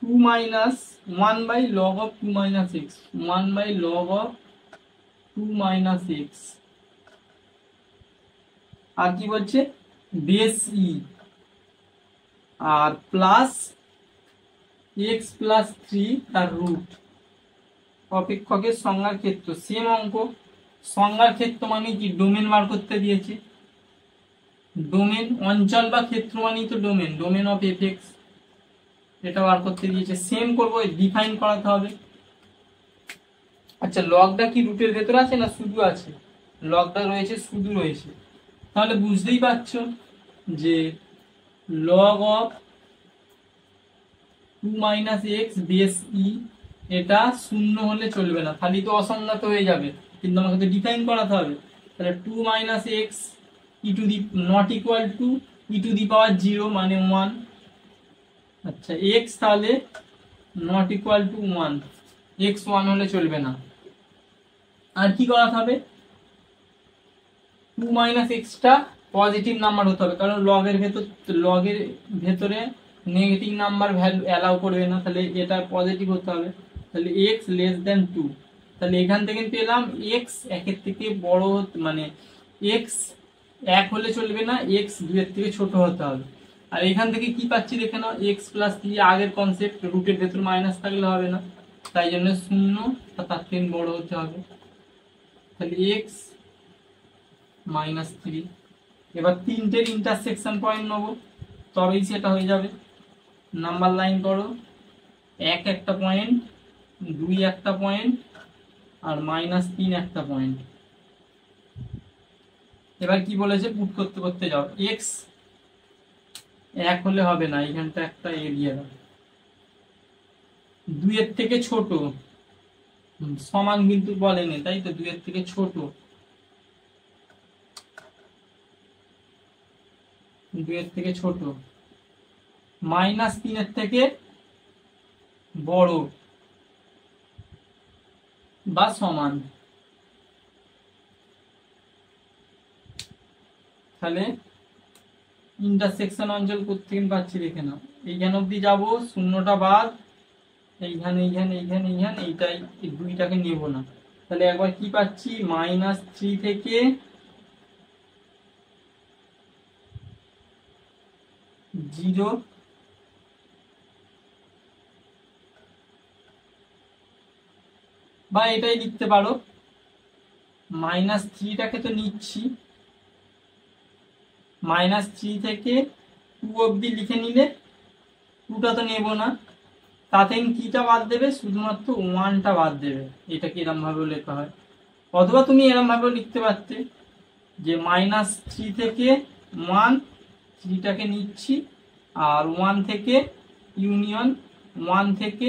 2 minus 1 by log of 2 minus x, 1 by log of 2 minus x, আর কি বলছে বেস ই, আর প্লাস এক্স প্লাস 3 তার রুট, অপেক্ষকের সংজ্ঞার ক্ষেত্র। সেম অঙ্ক, সংজ্ঞার ক্ষেত্র মানে কি ডোমেন বার করতে দিয়েছে, ডোমেন অঞ্চল বা ক্ষেত্র মানেই তো ডোমেন, ডোমেন অফ এফএক্স, এটা বার করতে দিয়েছে। সেম করবো, ডিফাইন করাতে হবে। আচ্ছা লগটা কি রুটের ভেতরে আছে না শুধু আছে, লগটা রয়েছে শুধু রয়েছে, তাহলে বুঝতেই পারছো যে log of 2 minus x base e, এটা শূন্য হলে চলবে না, খালি তো অসংজ্ঞাত হয়ে যাবে, কিন্তু আমাকে তো ডিফাইন করাতে হবে। তাহলে 2 minus x e to the not equal to e to the power 0 মানে 1। আচ্ছা এক্স তাহলে নট ইকুয়াল টু 1, এক্স 1 হলে চলবে না। আর কি করাতে হবে, 2 মাইনাস এক্সটা পজিটিভ নাম্বার হতে হবে, কারণ লগের ভেতরে নেগেটিভ নাম্বার ভ্যালু অ্যালাউ করবে না, তাহলে এটা পজিটিভ হতে হবে। তাহলে এক্স লেস দেন 2, তাহলে এখান থেকে পেলাম এক্স 1 থেকে বড়, মানে এক্স 1 হলে চলবে না, এক্স 2 থেকে ছোট হতে হবে। আর এখান থেকে কি পাচ্ছি দেখে নাও, এক্স প্লাস 3, আগের কনসেপ্ট, রুটের ভেতর মাইনাস থাকলে হবে না, তাই জন্য 0 বা তার থেকে বড় হতে হবে। তাহলে এক্স -3, এবার তিনটের ইন্টারসেকশন পয়েন্ট নেবো, তবেই সেটা হয়ে যাবে। নাম্বার লাইন করো, 1 একটা পয়েন্ট, 2 একটা পয়েন্ট, আর -3 একটা পয়েন্ট। এবার কি বলেছে, পুট করতে করতে যাও, এক্স 1 হলে হবে না, এইখানটা একটা এরিয়া দাও, 2 এর থেকে ছোট, সমান কিন্তু বলেনি তাই তো, 2 এর থেকে ছোট, 2 এর থেকে ছোট, -3 এর থেকে বড় বা সমান। তাহলে ইন্টারসেকশন অঞ্চল কোথেকে পাচ্ছি দেখে নাও, এইখানে অব্দি যাবো, শূন্যটা বাদ, এইখানে এইখানে এইখানে এইখানে এইটাই, এই দুইটাকে নেব না। তাহলে একবার কি পাচ্ছি, -3 থেকে 0, বা এটাই লিখতে পারো, -3টাকে তো নিচ্ছি, -3 থেকে টু অবধি লিখে নিলে, টুটা তো নেবো না, তাতে কিটা বাদ দেবে, শুধুমাত্র ওয়ানটা বাদ দেবে। এটাকে এরম ভাবেও লেখা হয়, অথবা তুমি এরম ভাবেও লিখতে পারতে যে -3 থেকে 1, 3টাকে নিচ্ছি, আর 1 থেকে ইউনিয়ন 1 থেকে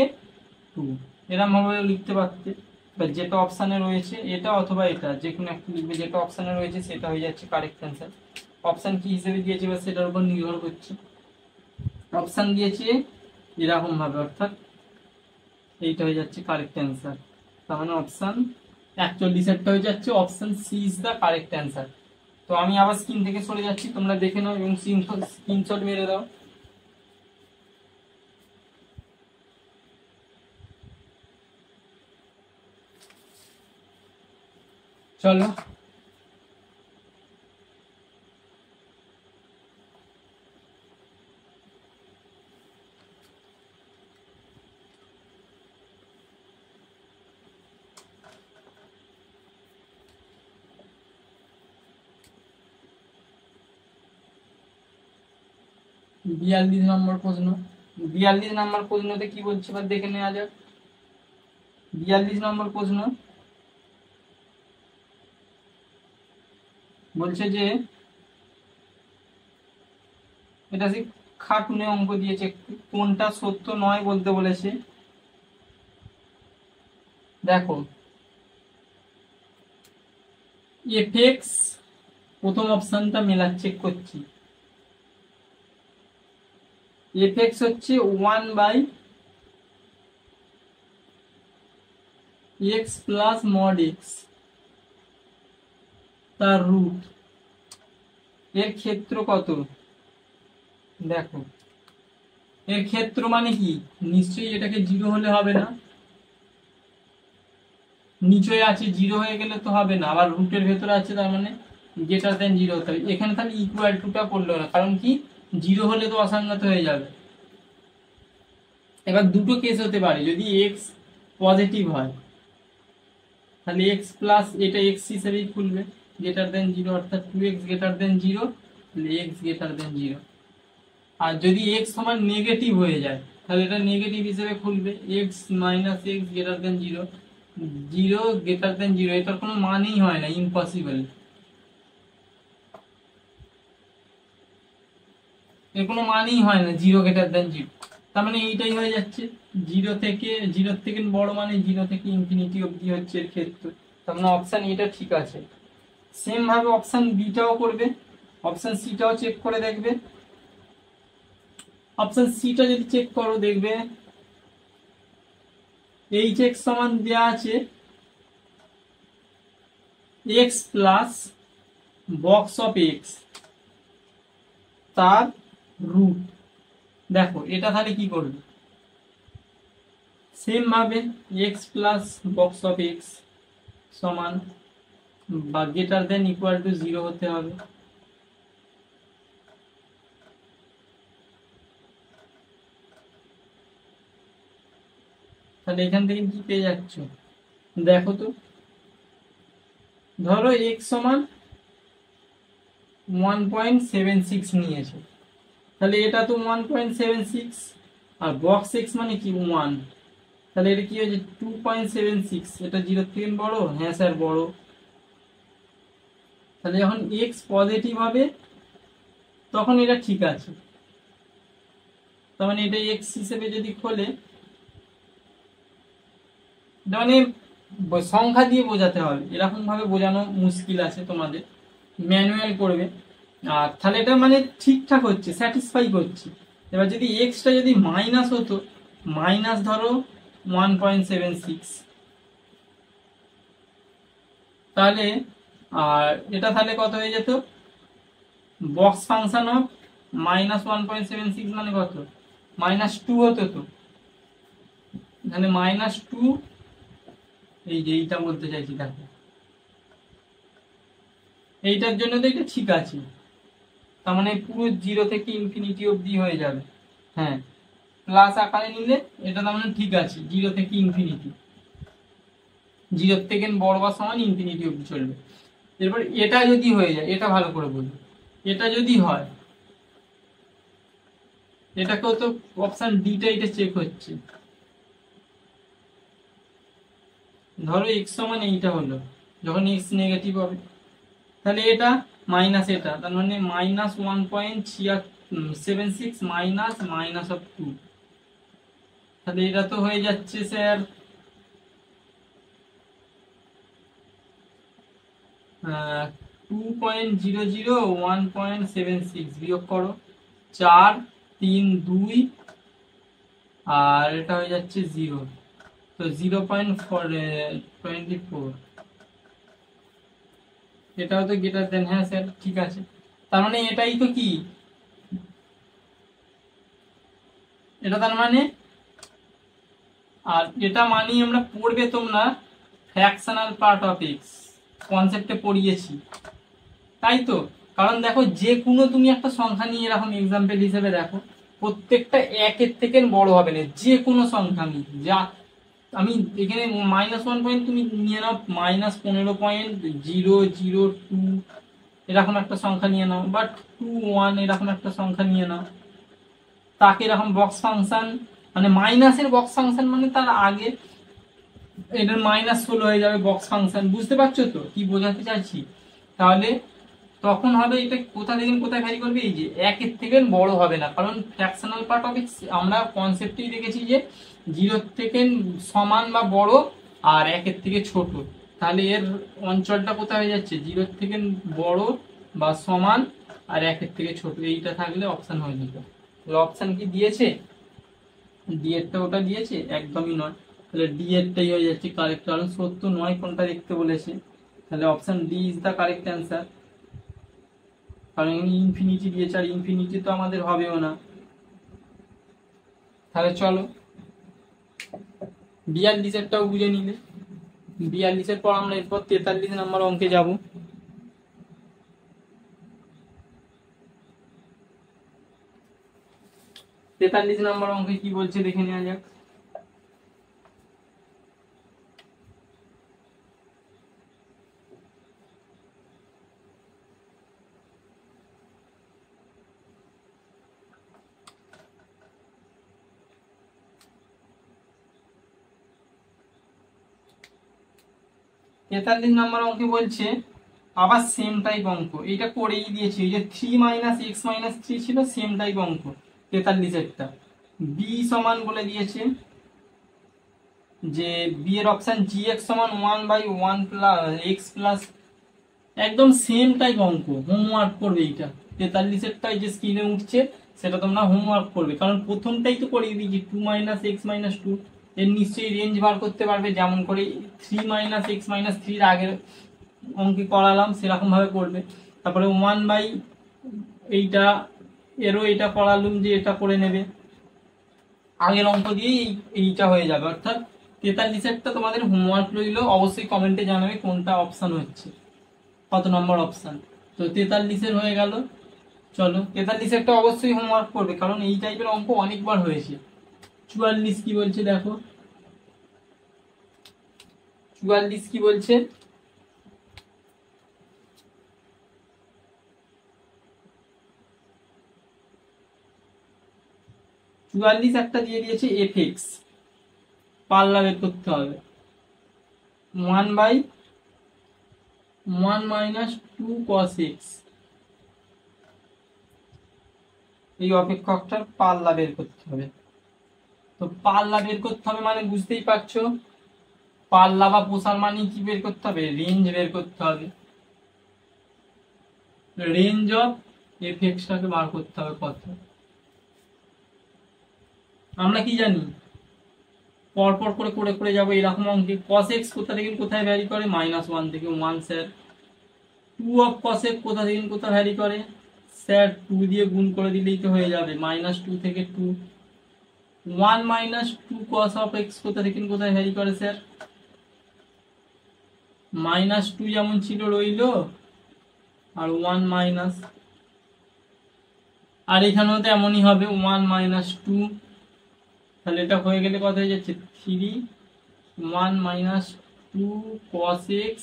2, এরম ভাবে লিখতে পারতে। যেটা অপশানে রয়েছে এটা অথবা এটা, যে কোনো একটা লিখবে, যেটা অপশানে রয়েছে সেটা হয়ে যাচ্ছে কারেক্ট অ্যান্সার। অপশান কি হিসেবে দিয়েছে বা সেটার উপর নির্ভর করছে। অপশান দিয়েছে এরকম ভাবে, অর্থাৎ এইটা হয়ে যাচ্ছে কারেক্ট অ্যান্সার। তার মানে অপশান 41 হয়ে যাচ্ছে, option C is the correct answer. তো আমি আবার স্ক্রিন থেকে সরে যাচ্ছি, তোমরা দেখে নাও এবং স্ক্রিনশট মেরে দাও। চলো বিয়াল্লিশ নম্বর প্রশ্ন। 42 নম্বর প্রশ্নতে কি বলছে এবার দেখে নেওয়া যাক। 42 নম্বর প্রশ্ন বলছে যে, এটা সে খাটুনে অঙ্ক দিয়েছে, কোনটা সত্য নয় বলতে বলেছে। দেখো এফএক্স, প্রথম অপশনটা মেলা চেক করছি, এফএক্স হচ্ছে 1/x প্লাস মড এক্স তার রুট, এর ক্ষেত্র কত? দেখো এর ক্ষেত্র মানে কি, নিশ্চয়ই এটাকে 0 হলে হবে না, নিচে আছে 0 হয়ে গেলে তো হবে না, আবার রুটের ভেতরে আছে, তার মানে গ্রেটার দেন 0 হতে হবে। এখানে তাহলে ইকুয়াল টুটা পড়লো না, কারণ কি 0 হলে তো অসংগত হয়ে যাবে। এবার দুটো কেস হতে পারে, যদি এক্স পজিটিভ হয় তাহলে এক্স প্লাস, এটা এক্স হিসেবেই খুলবে, গ্রেটার দেন 0, অর্থাৎ 2x গ্রেটার দেন 0, তাহলে এক্স গ্রেটার দেন 0। আর যদি এক্স সমান নেগেটিভ হয়ে যায় তাহলে এটা নেগেটিভ হিসেবে খুলবে, x minus x greater than 0, 0 greater than 0, এটার কোনো মানেই হয় না, ইম্পসিবল, এর কোনো মানেই হয় না 0 গ্রেটার দেন 0। তার মানে এইটাই হয়ে যাচ্ছে, 0 থেকে বড় মানে 0 থেকে ইনফিনিটি অবধি হচ্ছে এর ক্ষেত্র। তার মানে অপশান এটা ঠিক আছে। সেম ভাবে অপশান বিটাও করবে, অপশান সিটাও চেক করে দেখবে। অপশান সিটা যদি চেক করো দেখবে এইচ এক্স সমান দেওয়া আছে x plus box of x তার রুট। দেখো এটা তাহলে কি করবে, সেম ভাবে x plus box of x সমান বা গ্রেটার দেন ইকুয়াল টু 0 হতে হবে। তাহলে এখান থেকে কি পেয়ে যাচ্ছ, দেখো তো, ধরো এক্স সমান 1.76 নিয়েছে, তাহলে এটা তো 1.76, আর বক্স এক্স মানে কি 1, তাহলে এটা কি হয়েছে 2.76, এটা 0 থেকে বড়, হ্যাঁ স্যার বড়। তাহলে যখন এক্স পজিটিভ হবে তখন এটা ঠিক আছে, তার মানে এটা এক্স হিসেবে যদি খোলে, মানে সংখ্যা দিয়ে বোঝাতে হবে, এরকম ভাবে বোঝানো মুশকিল আছে, তোমাদের ম্যানুয়াল করবে। আর তাহলে এটা মানে ঠিকঠাক হচ্ছে, স্যাটিসফাই করছে। এবার যদি এক্সটা যদি মাইনাস হতো, মাইনাস ধরো 1.76, তাহলে আর এটা তাহলে কত হয়ে যেত, বক্স ফাংশন অফ -1.76 মানে কত, -2 হতো তো, এখানে -2, এই যে এইটা বলতে চাইছি, দেখো এইটার জন্য তো এটা ঠিক আছে, তার মানে পুরো 0 থেকে ইনফিনিটি অবধি হয়ে যাবে। হ্যাঁ, প্লাস আকারে নিলে এটা তার মানে ঠিক আছে, 0 থেকে ইনফিনিটি, 0 থেকে বড় বা সমান ইনফিনিটি অবধি চলবে। এরপর এটা যদি হয়ে যায়, এটা ভালো করে বলবো, এটা যদি হয় এটাকেও তো অপশন ডিটা এটা চেক হচ্ছে। ধরো এক্স সমান এইটা হলো, যখন এক্স নেগেটিভ হবে তাহলে এটা মাইনাস এটা, তার মানে -1.76 মাইনাস মাইনাস অফ 2, তাহলে এটা তো হয়ে যাচ্ছে স্যার 2.00 1.76, বিয়োগ করো 4 3 2 আর এটা হয়ে যাচ্ছে 0, তো 0.24, এটাও তো গ্রেটার দেন, হ্যাঁ স্যার ঠিক আছে, তার মানে এটাই তো কি, এটা তার মানে, আর এটা মানেই আমরা পড়বে তোমরা ফ্র্যাকশনাল পার্ট অফ এক্স কনসেপ্টে পড়িয়েছি, তাই তো। কারণ দেখো যে কোনো তুমি একটা সংখ্যা নিয়ে এরকম এক্সাম্পল হিসেবে দেখো, প্রত্যেকটা একের থেকে বড় হবে না, যে কোনো সংখ্যা আমি যা আমি এখানে -1 পয়েন্ট তুমি নিয়ে নাও, -15.002 এরকম একটা সংখ্যা নিয়ে নাও, বাট 21 এরকম একটা সংখ্যা নিয়ে নাও, তাকে এরকম বক্স ফাংশন, মানে মাইনাসের বক্স ফাংশন মানে তার আগে এটার -16 হয়ে যাবে বক্স ফাংশন, বুঝতে পারছো তো কি বোঝাতে চাইছি। তাহলে তখন হবে এটা কোথা থেকে কোথায় ভ্যারি করবে, এই যে একের থেকে বড় হবে না, কারণ ফ্র্যাকশনাল পার্ট অফ এক্স আমরা কনসেপ্টেই দেখেছি যে 0 থেকে সমান বা বড় আর একের থেকে ছোট, তাহলে এর অঞ্চলটা কোথায় হয়ে যাচ্ছে 0 থেকে বড় বা সমান আর একের থেকে ছোট, এইটা থাকলে অপশন হয়ে যেত। অপশন কি দিয়েছে, ডি এরটা ওটা দিয়েছে, একদমই নয়, তাহলে ডি এরটাই হয়ে যাচ্ছে কারেক্ট, কারণ সত্য নয় কোনটা দেখতে বলেছে, তাহলে option D is the correct answer, কারণ ইনফিনিটি দিয়েছে আর ইনফিনিটি তো আমাদের হবেও না। তাহলে চলো 42-এরটাও বুঝে নিলে, 42-এর পর আমরা এরপর 43 নম্বর অঙ্কে যাব। তেতাল্লিশ নম্বর অঙ্কে কি বলছে দেখে নেওয়া যাক। তেতাল্লিশ নম্বর অঙ্কে বলছে আবার সেম টাইপ অঙ্ক, এটা করেই দিয়েছি, এই যে 3 - x - 3 ছিল, সেম টাইপ অঙ্ক 43-এরটা, বি সমান বলে দিয়েছে যে বি এর অপশন gx সমান 1/1 x প্লাস, একদম সেম টাইপ অঙ্ক, হোমওয়ার্ক করবে এইটা 43-এরটা যে স্ক্রিনে উঠছে সেটা তোমরা হোমওয়ার্ক করবে, কারণ প্রথমটাই তো করিয়ে দিয়েছি 2 - x - 2, এর নিশ্চয়ই রেঞ্জ বার করতে পারবে, যেমন করে 3 - x - 3 আগের অঙ্কে করালাম সেরকম ভাবে করবে, তারপরে 1 এইটা এরও এটা করালাম যে এটা করে নেবে, আগের অঙ্ক দিয়েই এইটা হয়ে যাবে, অর্থাৎ 43-এরটা তোমাদের হোমওয়ার্ক রইল, অবশ্যই কমেন্টে জানাবে কোনটা অপশন হচ্ছে, কত নম্বর অপশন। তো 43-এর হয়ে গেল, চলো 43-এরটা অবশ্যই হোমওয়ার্ক করবে, কারণ এই টাইপের অঙ্ক অনেকবার হয়েছে। 44 কি বলছে দেখো, 44 কি বলছে, 44 একটা দিয়ে দিয়েছে fx, পাল্লা বের করতে হবে 1/1 - 2 cos x, এই অপেক্ষকটার পাল্লা বের করতে হবে, তো পাল্লা বের করতে হবে মানে বুঝতেই পারছো, পাল্লা বা প্রসার মানে কি বের করতে হবে, রেঞ্জ বের করতে হবে, রেঞ্জ অফ fx-টাকে বার করতে হবে কত, আমরা কি জানি পরপর করে করে করে যাবো এরকম অঙ্কে, cos x কোথা থেকে কোথায় ভ্যারি করে, -1 থেকে 1 স্যার, 2 অফ cos x কোথা থেকে কোথায় ভ্যারি করে স্যার, 2 দিয়ে গুণ করে দিলেই তো হয়ে যাবে, -2 থেকে 2, 1 - 2 cos of x কোথা থেকে কোথায় ভ্যারি করে স্যার, -2 যেমন ছিল রইলো আর 1 মাইনাস, আর এখানেও তো এমনই হবে 1 - 2, তাহলে এটা হয়ে গেলে কত হয়ে যাচ্ছে 3, 1 - 2 cos x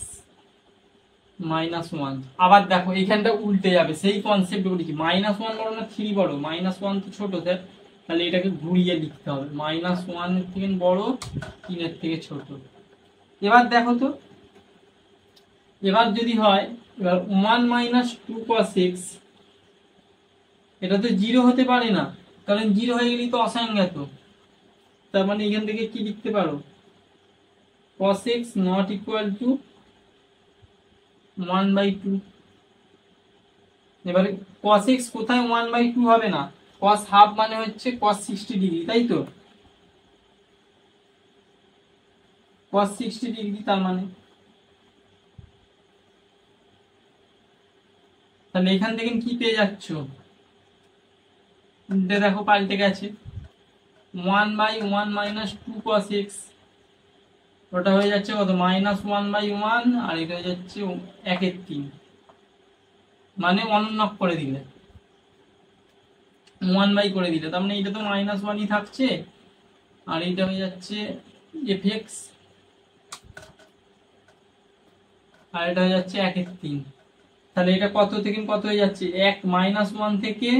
-1, আবার দেখো এইখানটা উল্টে যাবে, সেই কনসেপ্ট বলেছি, -1 বড় না 3 বড়, -1 তো ছোট স্যার, তাহলে এটাকে ঘুরিয়ে লিখতে হবে, -1 এর থেকে বড়, 3 এর থেকে ছোট। এবার দেখো তো, এবার যদি হয়, এবার 1 - 2 cos x, এটা তো 0 হতে পারে না, কারণ 0 হয়ে গেলেই তো অসংজ্ঞাত। তার মানে এখান থেকে কি লিখতে পারো, cos x not equal to 1/2। এবারে cos x কোথায় 1/2 হবে না, cos হাফ মানে হচ্ছে cos 60 ডিগ্রি, তাই তো, cos 60 ডিগ্রি। তার মানে তাহলে এখান থেকে কি পেয়ে যাচ্ছ, দেখো পাল্টে গেছে, 1/1 - 2 cos x, ওটা হয়ে যাচ্ছে কত, -1/1, আর এটা হয়ে যাচ্ছে 1/3, মানে অনুন্নক করে দিলে 1 করে দিলে, তার মানে এটা তো -1ই থাকছে, আর এটা হয়ে যাচ্ছে fx, আর এটা হয়ে যাচ্ছে 1/3। তাহলে এটা কত থেকে কত হয়ে যাচ্ছে, -1 থেকে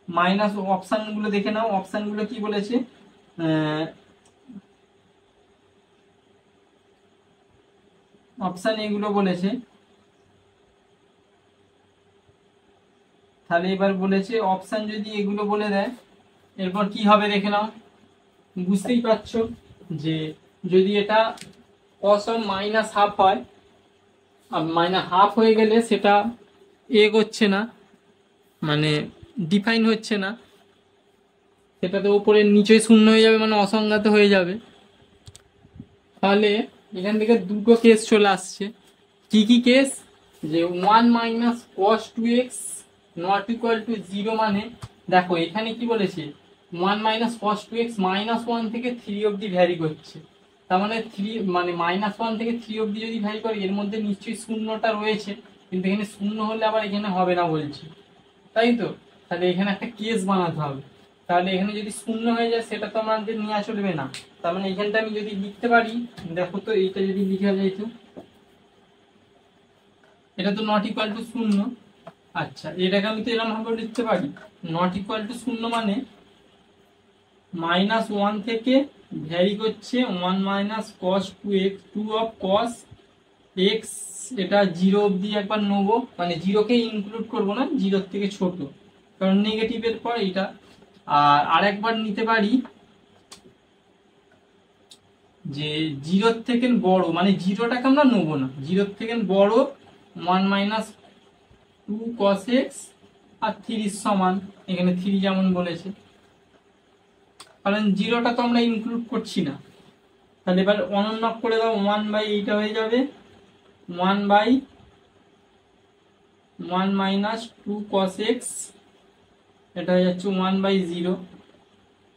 মাইনাস, অপশন গুলো দেখে নাও, অপশন গুলো কি বলেছে, অপশন এগুলো বলেছে। তাহলে এবার বলেছে অপশন যদি এগুলো বলে দেয়, এরপর কি হবে দেখে নাও, বুঝতেই পারছো যে যদি এটা cos -1/2 হয়, আর -1/2 হয়ে গেলে সেটা হচ্ছে না, মানে ডিফাইন হচ্ছে না, সেটা তো উপরে নিচে শূন্য হয়ে যাবে, মানে অসংজ্ঞাত হয়ে যাবে। তাহলে এখান থেকে দুটো কেস চলে আসছে, কি কি কেস, যে 1 - cos 2x not equal two 0, মানে দেখো এখানে কি বলেছে, 1 - cos 2x -1 থেকে 3 অবধি ভ্যারি করছে, তার মানে 3 মানে -1 থেকে 3 অবধি যদি ভ্যারি করে, এর মধ্যে নিশ্চয়ই শূন্যটা রয়েছে, কিন্তু এখানে শূন্য হলে আবার এখানে হবে না বলছে, তাই তো। তাহলে এখানে একটা কেস বানাতে হবে, তাহলে এখানে যদি শূন্য হয়ে যায় সেটা তো আমাদের নেওয়া চলবে না। তার মানে এখানটা আমি যদি লিখতে পারি, দেখো তো এইটা যদি লিখা যায়, তো এটা তো নট ইকুয়াল টু 0। আচ্ছা, এটাকে আমি তো এরকম ভাবে লিখতে পারি, নট ইকুয়াল টু 0 মানে -1 থেকে ভ্যারি করছে 1 - cos 2x, 2 of cos x, এটা 0 অবধি একবার নেবো, মানে 0কে ইনক্লুড করবো না, 0 থেকে ছোট, কারণ নেগেটিভের পর এটা। আর আরেকবার নিতে পারি যে 0 থেকে বড়, মানে 0টাকে আমরা নেবো না, 0 থেকে বড় 1 - 2 cos x, আর 3 সমান, এখানে 3 যেমন বলেছে, কারণ 0টা তো আমরা ইনক্লুড করছি না। তাহলে এবার অনুন্নক করে দাও, 1/এইটা হয়ে যাবে 1/1 - 2 cos x, এটা হয়ে যাচ্ছে 1/0।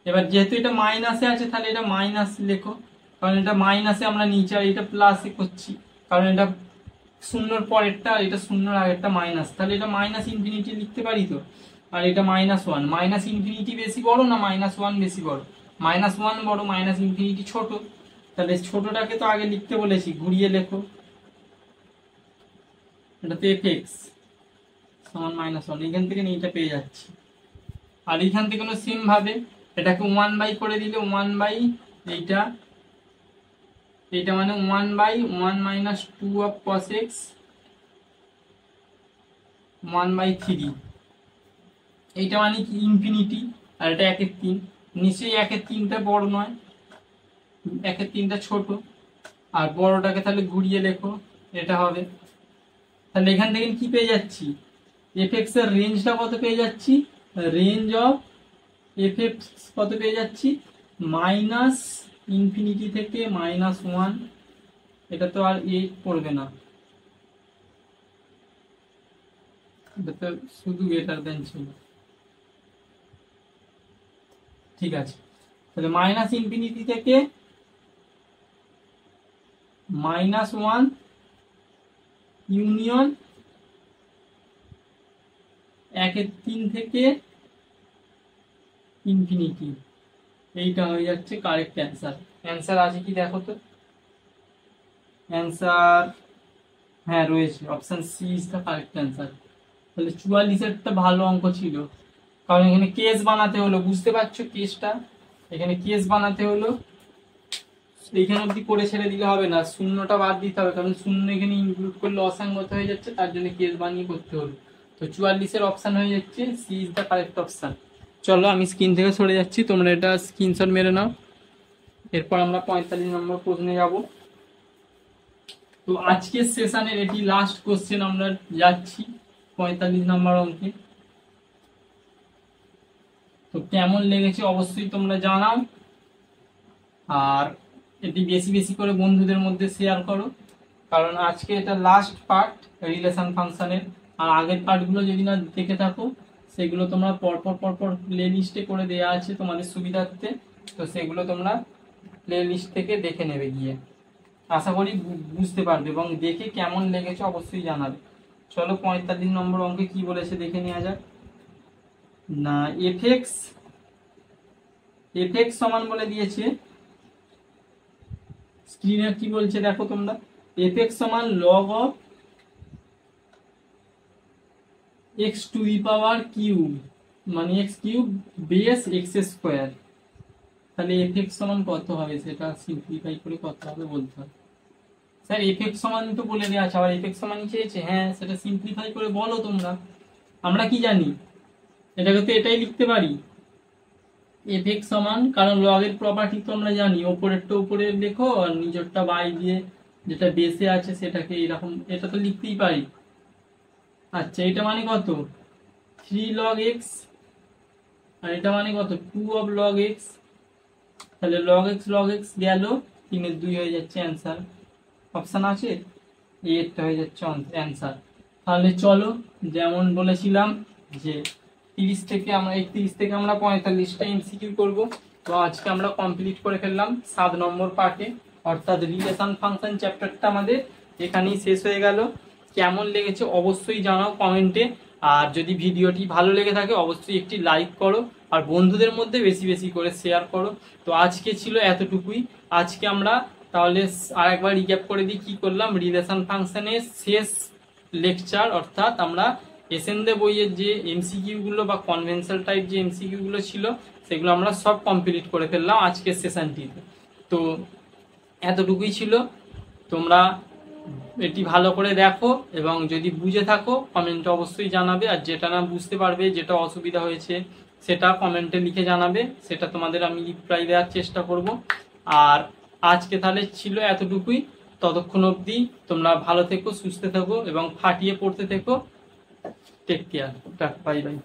এবার যেহেতু এটা মাইনাসে আছে, তাহলে এটা মাইনাস লেখো, কারণ এটা মাইনাসে আমরা নিচে, আর এটা প্লাসে করছি, কারণ এটা শূন্যর পরেরটা, আর এটা শূন্যর আগেরটা মাইনাস, তাহলে এটা -ইনফিনিটি লিখতে পারি তো। আর এটা -1, -ইনফিনিটি বেশি বড় না -1 বেশি বড়, -1 বড়, -ইনফিনিটি ছোট, তাহলে ছোটটাকে তো আগে লিখতে বলেছি, ঘুরিয়ে লেখো, এটা তো fx সমান -1, এখান থেকে এইটা পেয়ে যাচ্ছি। আর এখান থেকে সেম ভাবে এটাকে 1 করে দিলে 1/এইটা, এইটা মানে 1/1 - 2 অফ cos x 1/3, এইটা মানে কি ইনফিনিটি, আর এটা 1/3, নিশ্চয়ই 1/3টা বড় নয়, 1/3টা ছোট, আর বড়টাকে তাহলে ঘুরিয়ে লেখো, এটা হবে। তাহলে এখান থেকে কি পেয়ে যাচ্ছি, fx এর রেঞ্জটা কত পেয়ে যাচ্ছি, রেঞ্জ অফ fx কত পেয়ে যাচ্ছি, -ইনফিনিটি থেকে -1, এটা তো আর পড়বে না, এটা তো শুধু গ্রেটার দেন ছিল, ঠিক আছে। তাহলে -ইনফিনিটি থেকে -1 ইউনিয়ন 1/3 থেকে ইনফিনিটি, এইটা হয়ে যাচ্ছে কারেক্ট অ্যান্সার। অ্যান্সার আছে কি দেখো তো, অ্যান্সার হ্যাঁ রয়েছে, option C is the correct answer. তাহলে 44-এরটা ভালো অঙ্ক ছিল। কারণ এখানে কেস বানাতে হলো, বুঝতে পারছো কেসটা, এখানে কেস বানাতে হলো। এইখানে অব্দি করে ছেড়ে দিলে হবে না, শূন্যটা বাদ দিতে হবে, কারণ শূন্য এখানে ইনক্লুড করলে অসংগত হয়ে যাচ্ছে, তার জন্য কেস বানিয়ে করতে হলো। তো 44-এর অপশন হয়ে যাচ্ছে C is the correct option. চলো আমি স্ক্রিন থেকে সরে যাচ্ছি, তোমরা এটা স্ক্রিনশট মেরে নাও। এরপর আমরা 45 নম্বর প্রশ্নে যাব। তো আজকের সেশনের এটি লাস্ট কোশ্চেন, আমরা যাচ্ছি 45 নম্বর অঙ্কে। তো কেমন লেগেছে অবশ্যই তোমরা জানাও, আর এটি বেশি বেশি করে বন্ধুদের মধ্যে শেয়ার করো, কারণ আজকে এটা লাস্ট পার্ট রিলেশন ফাংশনের। আর আগের পার্টগুলো যদি না দেখে থাকো, সেগুলো তোমরা পরপর পরপর প্লে লিস্টে করে দেওয়া আছে তোমাদের সুবিধার্থে, তো সেগুলো তোমরা প্লে লিস্ট থেকে দেখে নেবে গিয়ে। আশা করি বুঝতে পারবে, এবং দেখে কেমন লেগেছে অবশ্যই জানাবে। চলো 45 নম্বর অঙ্কে কি বলেছে দেখে নেওয়া যাক। না, এফএক্স সমান বলে দিয়েছে, স্ক্রিনে কি বলছে দেখো তোমরা, এফএক্স সমান log of x to the power cube, মানে x cube base x square. তাহলে এফএক্স সমান কত হবে সেটা সিম্পলিফাই করে কত হবে বলতে হবে। স্যার এফএক্স সমান তো বলে দেওয়া আছে, আবার এফএক্স সমান চেয়েছে, হ্যাঁ সেটা সিম্পলিফাই করে বলো তোমরা। আমরা কি জানি, এটাকে তো এটাই লিখতে পারি এফএক্স সমান, কারণ লগের প্রপার্টি তো আমরা জানি, ওপরেরটা উপরে লেখো আর নিচেরটা বাই দিয়ে যেটা বেসে আছে সেটাকে এরকম, এটা তো লিখতেই পারি। আচ্ছা এটা মানে কত 3 log x, আর এটা মানে কত 2 of log x। তাহলে log x গেল, 3 2 হয়ে যাচ্ছে অ্যান্সার। অপশন আছে, এটা হয়ে যাচ্ছে অ্যান্সার। তাহলে চলো যেমন বলেছিলাম যে 30 থেকে আমরা 31 থেকে আমরা 45টা এমসিকিউ করব। তো আজকে আমরা কমপ্লিট করে ফেললাম 7 নম্বর পার্টে, অর্থাৎ রিলেশন ফাংশন চ্যাপ্টারটা আমাদের এখানেই শেষ হয়ে গেল। কেমন লেগেছে অবশ্যই জানাও কমেন্টে, আর যদি ভিডিওটি ভালো লেগে থাকে অবশ্যই একটি লাইক করো, আর বন্ধুদের মধ্যে বেশি বেশি করে শেয়ার করো। তো আজকে ছিল এতটুকুই। আজকে আমরা তাহলে আরেকবার রিক্যাপ করে দিই কি করলাম। রিলেশন ফাংশনের শেষ লেকচার, অর্থাৎ আমরা এসএনদে বইয়ের যে এমসিকিউ গুলো বা কনভেনশনাল টাইপ যে এমসিকিউ গুলো ছিল সেগুলো আমরা সব কমপ্লিট করে ফেললাম আজকের সেশনটিতে। তো এতটুকুই ছিল, তোমরা এটি ভালো করে দেখো, এবং যদি বুঝে থাকো কমেন্টে অবশ্যই জানাবে, আর যেটা না বুঝতে পারবে, যেটা অসুবিধা হয়েছে সেটা কমেন্টে লিখে জানাবে, সেটা তোমাদের আমি রিপ্লাই দেওয়ার চেষ্টা করব। আর আজকে তাহলে ছিল এতটুকুই, ততক্ষণ অবধি তোমরা ভালো থেকো, সুস্থ থেকো এবং ফাটিয়ে পড়তে থেকো। Take care, bye by.